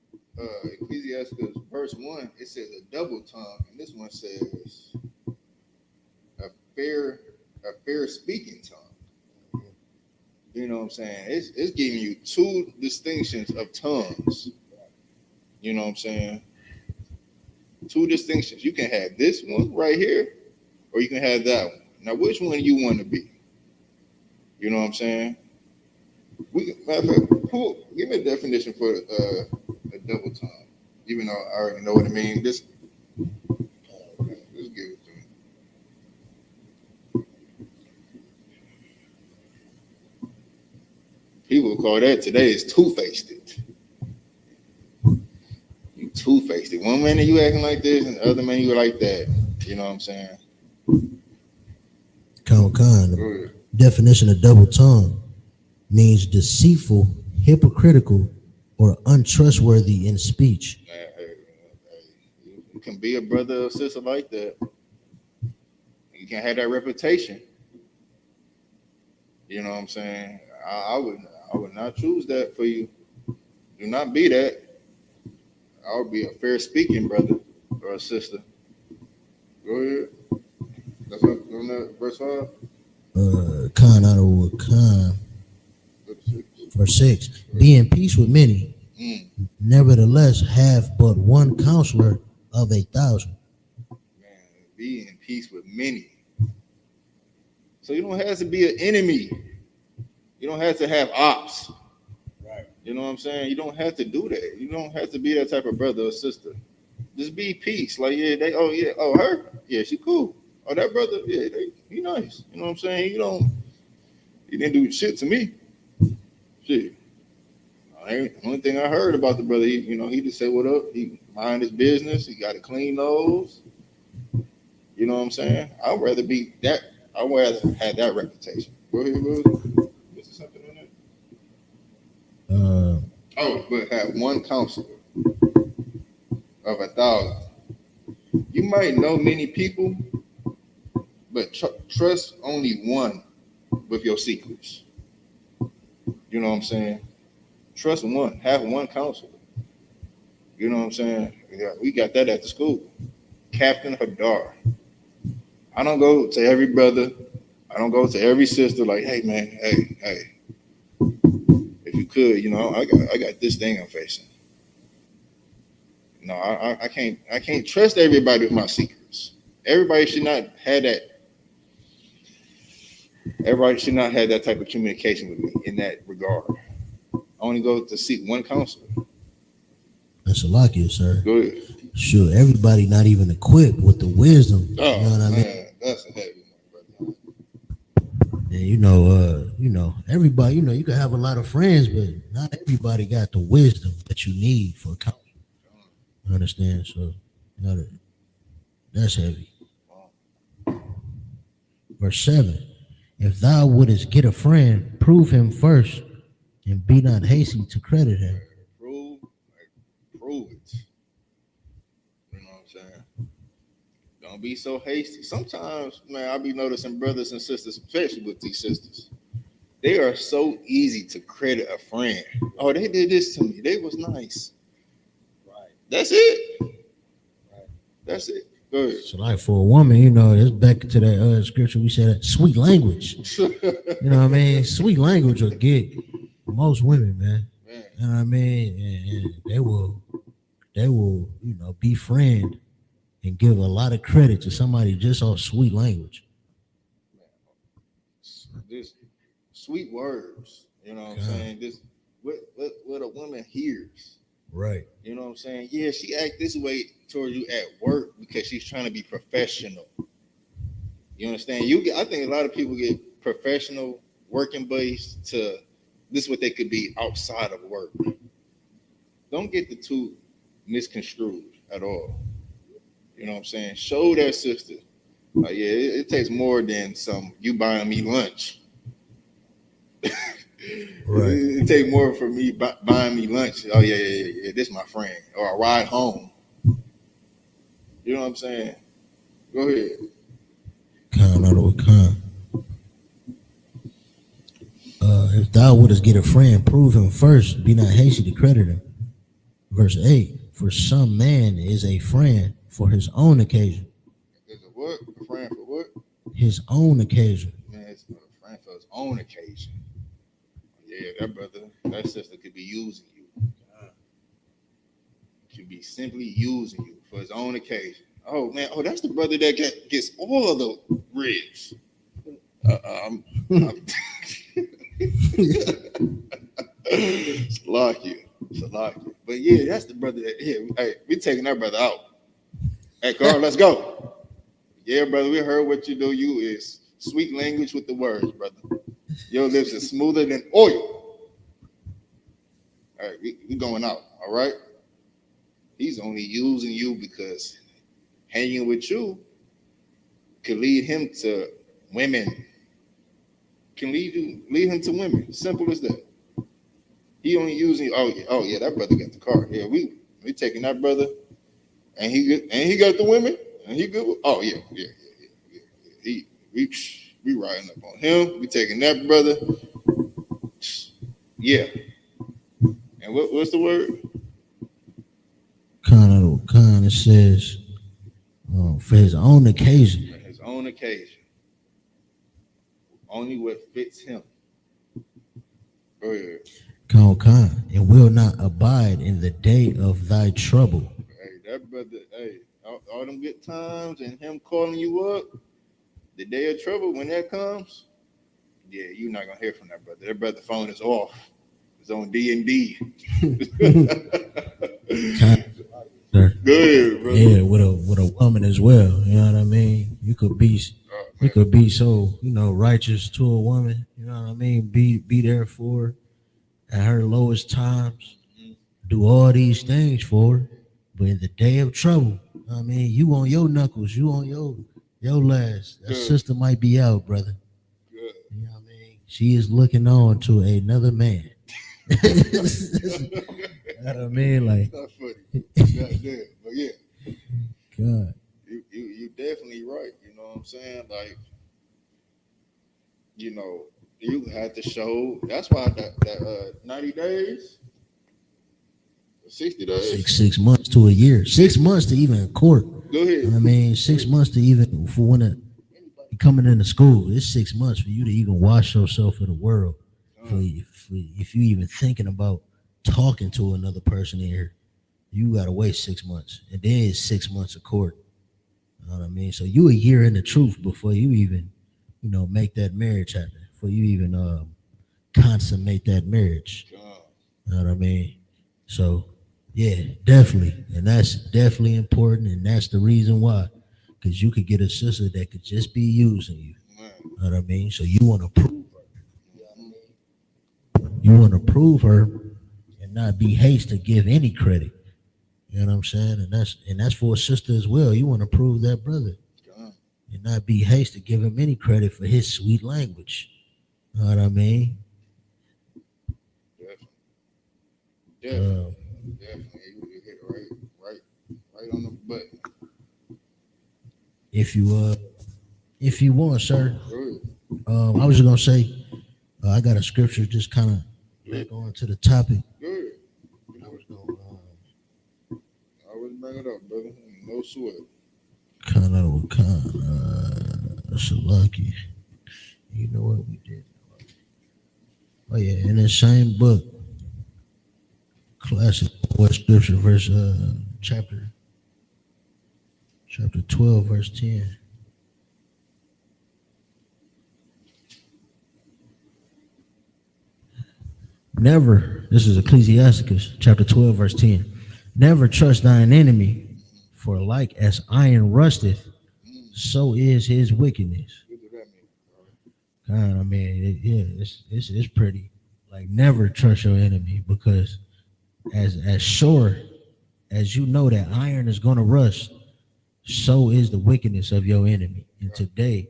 Ecclesiastes verse 1, it says a double tongue, and this one says a fair speaking tongue. You know what I'm saying? It's giving you two distinctions of tongues. You know what I'm saying? Two distinctions. You can have this one right here, or you can have that one. Now, which one you want to be? You know what I'm saying? Matter of fact, give me a definition for a double tongue. Even though I already know what it means. Let's give it to me. People call that today is two-faced. You two-faced. One minute you acting like this, and the other minute you like that. You know what I'm saying? The definition of double tongue means deceitful, hypocritical, or untrustworthy in speech. You can be a brother or sister like that. You can have that reputation. You know what I'm saying? I would not choose that for you. Do not be that. I would be a fair speaking brother or a sister. Go ahead. That's on that verse 5. Verse 6. Be in peace with many. Nevertheless, have but one counselor of 1,000. Man, be in peace with many. So you don't have to be an enemy. You don't have to have ops. Right. You know what I'm saying? You don't have to do that. You don't have to be that type of brother or sister. Just be peace. Like, yeah, her? Yeah, she cool. Oh, that brother? Yeah, he nice. You know what I'm saying? He didn't do shit to me. Shit. The only thing I heard about the brother, he just said what up. He mind his business. He got a clean nose. You know what I'm saying? I'd rather be that. I'd rather have that reputation. Go ahead, bro. Is there something on that? But have one counselor of 1,000. You might know many people, but trust only one with your secrets. You know what I'm saying? Trust one. Have one counselor. You know what I'm saying? Yeah, we got that at the school. Captain Hadar. I don't go to every brother. I don't go to every sister like, hey man, hey. If you could, I got this thing I'm facing. No, I can't trust everybody with my secrets. Everybody should not have that. Everybody should not have that type of communication with me in that regard. I only go to seek one counselor. That's a lock you, sir. Go ahead. Sure, everybody not even equipped with the wisdom. Oh, you know what I mean? Man, that's a heavy one, brother. And everybody, you can have a lot of friends, but not everybody got the wisdom that you need for counseling. You understand? So, that's heavy. Verse 7. If thou wouldest get a friend, prove him first, and be not hasty to credit him. Prove it. You know what I'm saying? Don't be so hasty. Sometimes, man, I be noticing brothers and sisters, especially with these sisters, they are so easy to credit a friend. Oh, they did this to me. They was nice. Right. That's it. Right. That's it. Go ahead. So, like for a woman, it's back to that scripture we said, sweet language. You know what I mean? Sweet language will get most women, man. You know what I mean? And they will, befriend and give a lot of credit to somebody just off sweet language. This sweet words, you know what I'm saying? This what a woman hears. Right. You know what I'm saying? Yeah, she act this way towards you at work because she's trying to be professional. You understand? I think a lot of people get professional working buddies to this is what they could be outside of work. Don't get the two misconstrued at all. You know what I'm saying? Show that sister. It takes more than you buying me lunch. Right. It takes more for me buying me lunch. Oh yeah. This is my friend. Or a ride home. You know what I'm saying? Go ahead. If thou wouldest get a friend, prove him first. Be not hasty to credit him. Verse 8. For some man is a friend for his own occasion. Is a what? A friend for what? His own occasion. Man, it's a friend for his own occasion. Yeah, that brother, that sister could be using you. Could be simply using you for his own occasion. Oh man, that's the brother that gets all of the ribs. It's like you. But yeah, that's the brother that hey, we taking that brother out. Hey Carl, let's go. Yeah, brother, we heard what you do. You is sweet language with the words, brother. Your lips is smoother than oil. All right, we going out, all right? He's only using you because hanging with you could lead him to women. Can lead him to women. Simple as that. He only using. Oh yeah, that brother got the car. Yeah, we taking that brother, and he got the women, and he good. Oh yeah. We riding up on him. We taking that brother. Yeah. And what's the word? It says for his own occasion. For his own occasion. Only what fits him. Go ahead. And will not abide in the day of thy trouble. Hey, that brother, all them good times and him calling you up, the day of trouble, when that comes, yeah, you're not gonna hear from that brother. That brother phone is off. It's on D&D. Good, brother. Yeah, with a woman as well. You know what I mean? You could be so, righteous to a woman, you know what I mean? Be there for her at her lowest times, do all these things for her, but in the day of trouble, I mean, you on your knuckles, you on your last. That sister might be out, brother. Good. You know what I mean? She is looking on to another man. You know what I mean? Like, that's funny. Goddamn. But yeah. God. You definitely right. You know what I'm saying? Like, You had to show. That's why that 90 days, 60 days, 6 months to a year, 6 months to even court. Go ahead. I mean, 6 months to even for when coming into school. It's 6 months for you to even wash yourself for the world. If you even thinking about talking to another person in here, you gotta wait 6 months, and then it's 6 months of court. You know what I mean? So you a year in the truth before you even, make that marriage happen. Before you even consummate that marriage. You know what I mean? So yeah, definitely, and that's definitely important, and that's the reason why, because you could get a sister that could just be using you. You know what I mean? So you want to prove her. You want to prove her, and not be hasty to give any credit. You know what I'm saying? And that's for a sister as well. You want to prove that brother, and not be hasty to give him any credit for his sweet language. You know what I mean? Definitely. Definitely. You hit right on the button. If you want, sir, I was just gonna say, I got a scripture just kind of back on to the topic. Good. I always bring it up, brother. No sweat. Kind of Salaki. You know what we did? Oh yeah, in the same book, classic what scripture, verse chapter 12, verse 10. Never, this is Ecclesiasticus chapter 12, verse 10. Never trust thine enemy, for like as iron rusteth, so is his wickedness. God, I mean, it's pretty. Like, never trust your enemy, because as sure as you know that iron is gonna rust, so is the wickedness of your enemy. And today,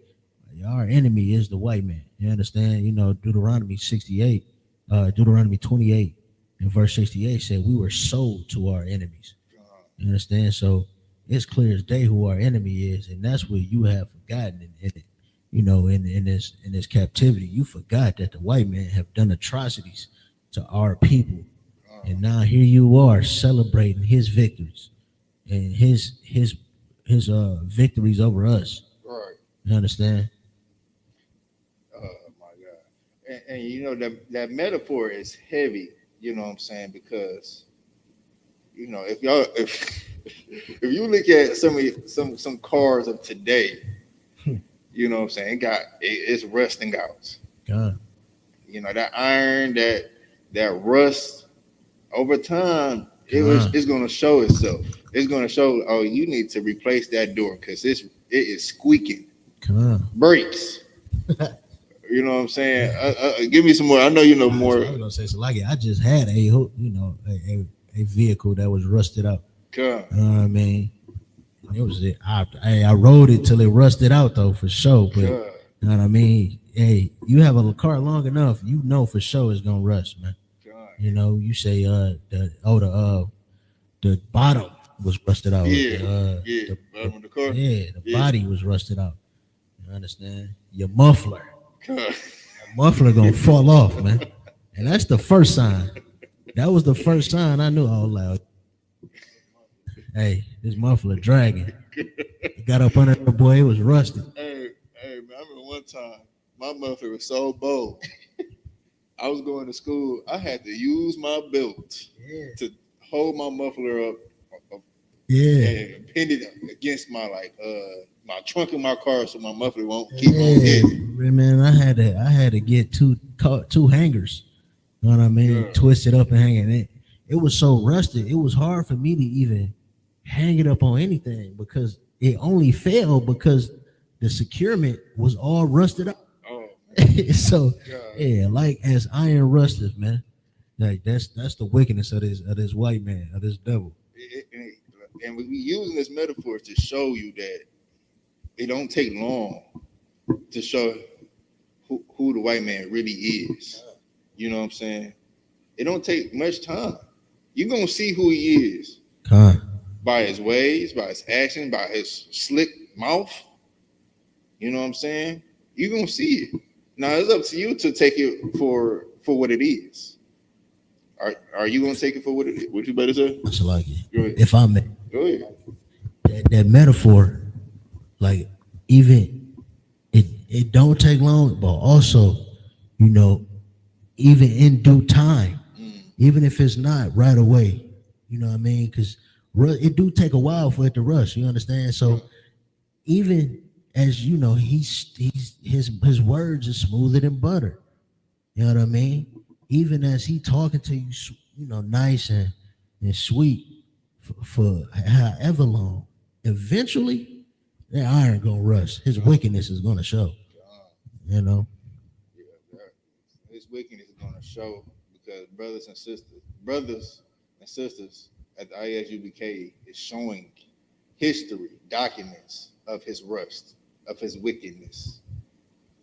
our enemy is the white man. You understand? Deuteronomy 68, Deuteronomy 28 and verse 68 said we were sold to our enemies. You understand? So it's clear as day who our enemy is, and that's what you have forgotten in it. In this captivity, you forgot that the white man have done atrocities to our people, and now here you are celebrating his victories and his victories over us. Right. You understand? Oh my God. And that metaphor is heavy, you know what I'm saying? Because if you look at some cars of today, you know what I'm saying, it's rusting out. God. That iron, that rust over time, it's gonna show itself. It's gonna show, oh, you need to replace that door because it is squeaking. Brakes. You know what I'm saying? Give me some more. I know you know more. I was gonna say, so like I just had a vehicle that was rusted out. You know what I mean? It was I rode it till it rusted out though, for sure. But you know what I mean? Hey, you have a car long enough, you know for sure it's gonna rust, man. You say the bottom was rusted out. The bottom of the car. The body was rusted out. You understand? Your muffler. The muffler gonna fall off, man. And that's the first sign. That was the first sign I knew. Oh, loud. Hey, this muffler dragging. It got up under the boy. It was rusted. Hey, man, I remember one time my muffler was so bold. I was going to school. I had to use my belt to hold my muffler up. And pin it against my my trunk of my car so my muffler won't keep on hitting. Man, I had to get two hangers. You know what I mean? Twist it up and hang it. It was so rusted. It was hard for me to even hang it up on anything because it only fell because the securement was all rusted up. So like as iron rusteth, man. Like that's the wickedness of this white man, of this devil. And we using this metaphor to show you that it don't take long to show who the white man really is. You know what I'm saying? It don't take much time. You're gonna see who he is by his ways, by his actions, by his slick mouth. You know what I'm saying? You're gonna see it. Now it's up to you to take it for what it is. Are you gonna take it for what it is? What you better say? So like, Go ahead. if I may, Go ahead. that metaphor, like even it don't take long, but also, you know, even in due time, even if it's not right away, you know what I mean? Because it do take a while for it to rush. You understand? So even as you know, his words are smoother than butter. You know what I mean? Even as he talking to you, you know, nice and sweet for however long, eventually that iron gonna rust. His wickedness is gonna show. You know. His wickedness is gonna show because brothers and sisters at the ISUBK is showing history, documents of his rust, of his wickedness.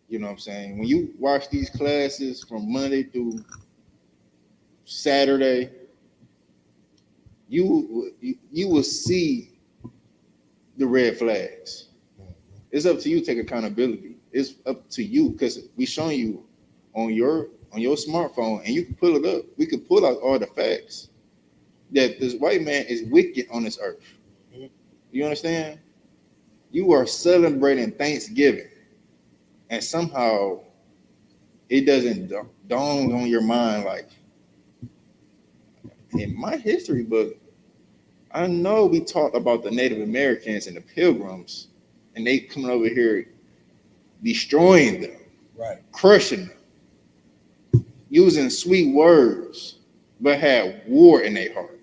You know what I'm saying? When you watch these classes from Monday through Saturday, you will see the red flags. It's up to you to take accountability. It's up to you because we showing you on your smartphone, and you can pull it up. We can pull out all the facts that this white man is wicked on this earth. You understand? You are celebrating Thanksgiving, and somehow it doesn't dawn on your mind like, in my history book, I know we talked about the Native Americans and the Pilgrims, and they coming over here destroying them, right, crushing them, using sweet words, but had war in their heart.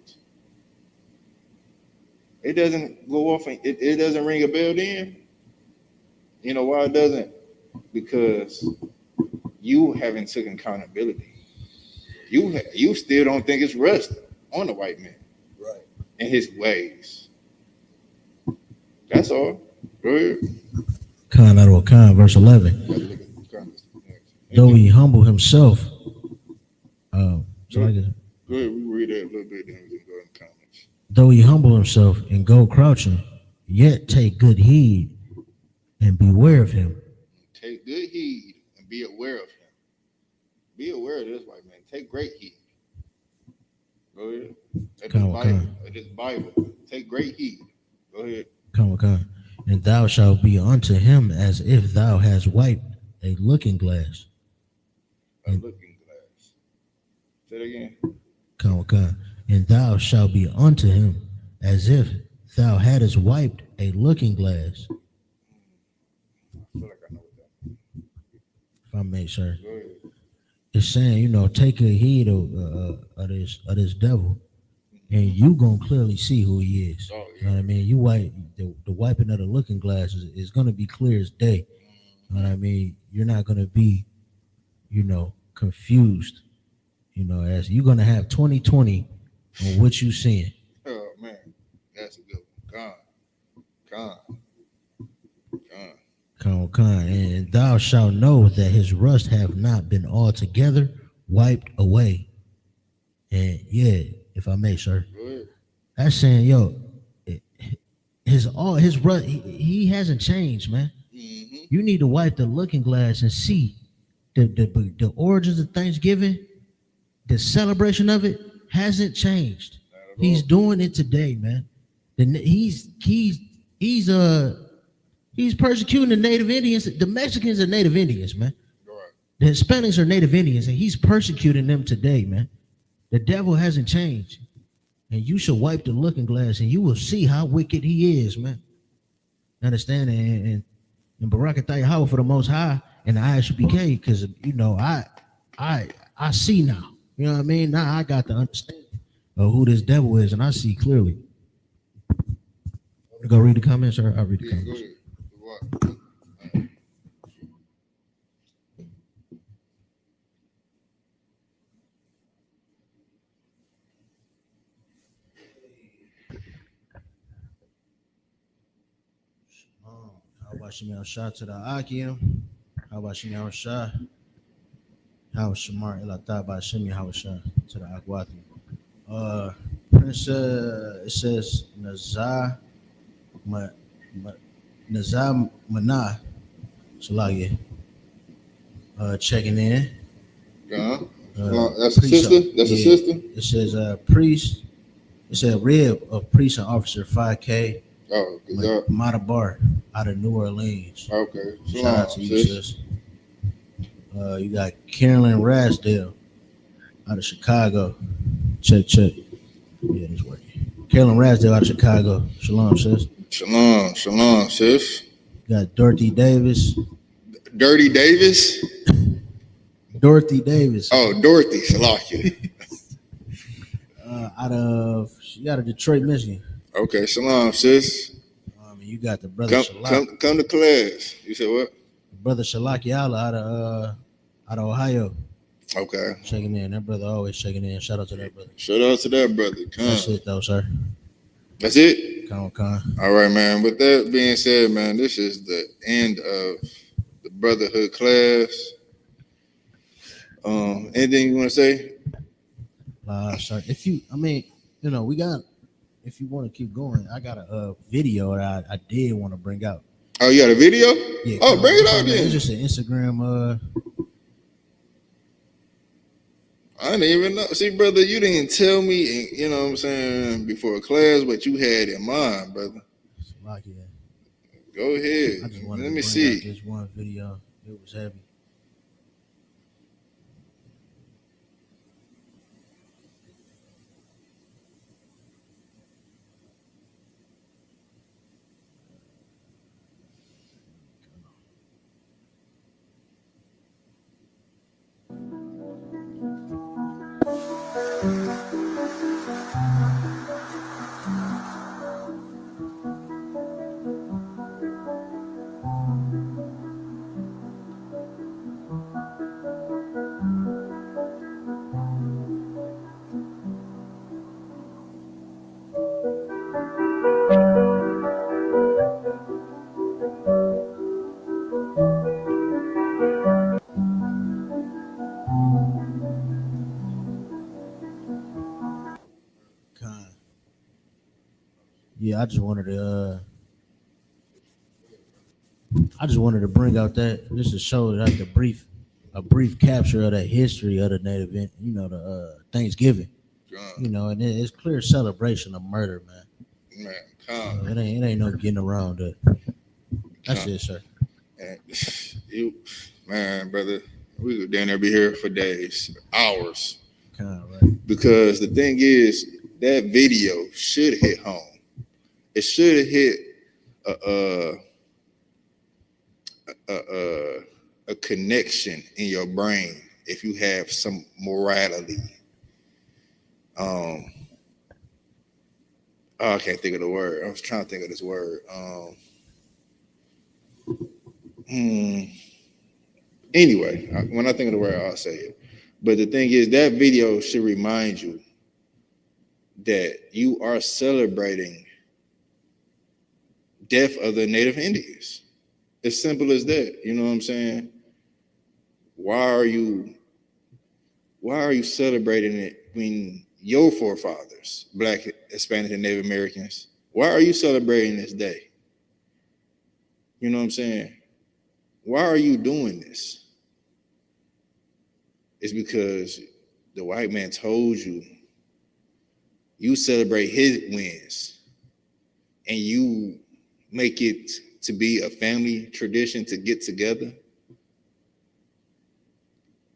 It doesn't go off, and it doesn't ring a bell then. You know why it doesn't? Because you haven't taken accountability. You still don't think it's rust on the white man, right, and his ways. That's all. Go ahead. Khan out of Khan, verse 11. Though he humble himself, Go ahead, we read that a little bit, then we can go in the comments. though he humble himself and go crouching, yet take good heed and beware of him. Take good heed and be aware of him. Be aware of this white man. Take great heed. Go ahead. At this Bible. Take great heed. Go ahead. Come. And thou shalt be unto him as if thou hast wiped a looking glass. A looking glass. Say it again. Come. And thou shalt be unto him as if thou hadst wiped a looking glass. I feel like I know what that means. If I may, sir. Go ahead. It's saying, you know, take a heed of this devil, and you gonna clearly see who he is. Oh, yeah. You know what I mean? You wipe the wiping of the looking glass is gonna be clear as day. You know what I mean? You're not gonna be, you know, confused. You know, as you're gonna have 20/20 on what you seeing. Oh man, that's a good one. Gone. Come, and thou shalt know that his rust have not been altogether wiped away. And yeah, if I may, sir, that's saying, yo, his rust, he hasn't changed, man. Mm-hmm. You need to wipe the looking glass and see the origins of Thanksgiving, the celebration of it hasn't changed. He's doing it today, man. He's persecuting the Native Indians. The Mexicans are Native Indians, man. Right. The Hispanics are Native Indians, and he's persecuting them today, man. The devil hasn't changed. And you should wipe the looking glass, and you will see how wicked he is, man. Understand? And Barakatah Yahweh for the Most High and the ISUPK, because, you know, I see now. You know what I mean? Now I got the understanding of who this devil is, and I see clearly. Go read the comments, or I'll read the comments. Go ahead. How about Shemel Shah to the Akim? How about Shemel Shah? How Shamar Ilata by Shemi How Shah to the Akwati? Prince, it says Nazar Mana Salaya. Checking in. That's a sister? That's a sister? It says priest. It said rib of priest and officer 5K. Oh, Matabar out of New Orleans. Okay. Shout out to you, sis. You got Carolyn Rasdale out of Chicago. Check. Yeah, it's working. Carolyn Rasdale out of Chicago. Shalom, sis. Shalom, sis. You got Dorothy Davis. Dirty Davis? Dorothy Davis. Oh, Dorothy. Salakia. She out of Detroit, Michigan. Okay, shalom, sis. You got the brother Shalak. Come to class. You said what? Brother Shalak Yala out of Ohio. Okay. Checking in. That brother always checking in. Shout out to that brother. Shout out to that brother. That's it though, sir. That's it? Con. All right, man. With that being said, man, this is the end of the brotherhood class. Anything you want to say? Sir. We got. If you want to keep going, I got a video that I did want to bring out. Oh, you got a video? Yeah. Oh, bring it out then. It's just an Instagram. I didn't even know. See, brother, you didn't tell me. You know what I'm saying before class what you had in mind, brother. Go ahead. I just wanted Let to me bring see. out this one video. It was heavy. Yeah, I just wanted to bring out that just to show like a brief capture of the history of the Native, the Thanksgiving. And it's clear celebration of murder, man. It ain't no getting around it. That's it, sir. Man, brother, we could down there be here for days, hours. Right. Because the thing is, that video should hit home. It should have hit a connection in your brain if you have some morality. I can't think of the word. I was trying to think of this word. Anyway, when I think of the word, I'll say it. But the thing is, that video should remind you that you are celebrating death of the Native Indians. As simple as that. You know what I'm saying? Why are you celebrating it when your forefathers, Black, Hispanic, and Native Americans, why are you celebrating this day? You know what I'm saying? Why are you doing this? It's because the white man told you celebrate his wins and you make it to be a family tradition to get together.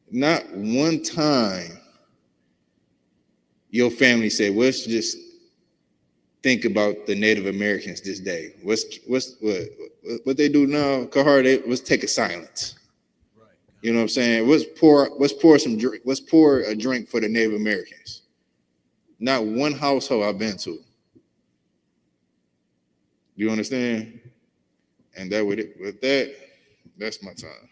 Not one time your family said, let's just think about the Native Americans this day. What they do now, Kahar, let's take a silence. Right. You know what I'm saying? Let's pour a drink for the Native Americans. Not one household I've been to. You understand? And with that, that's my time.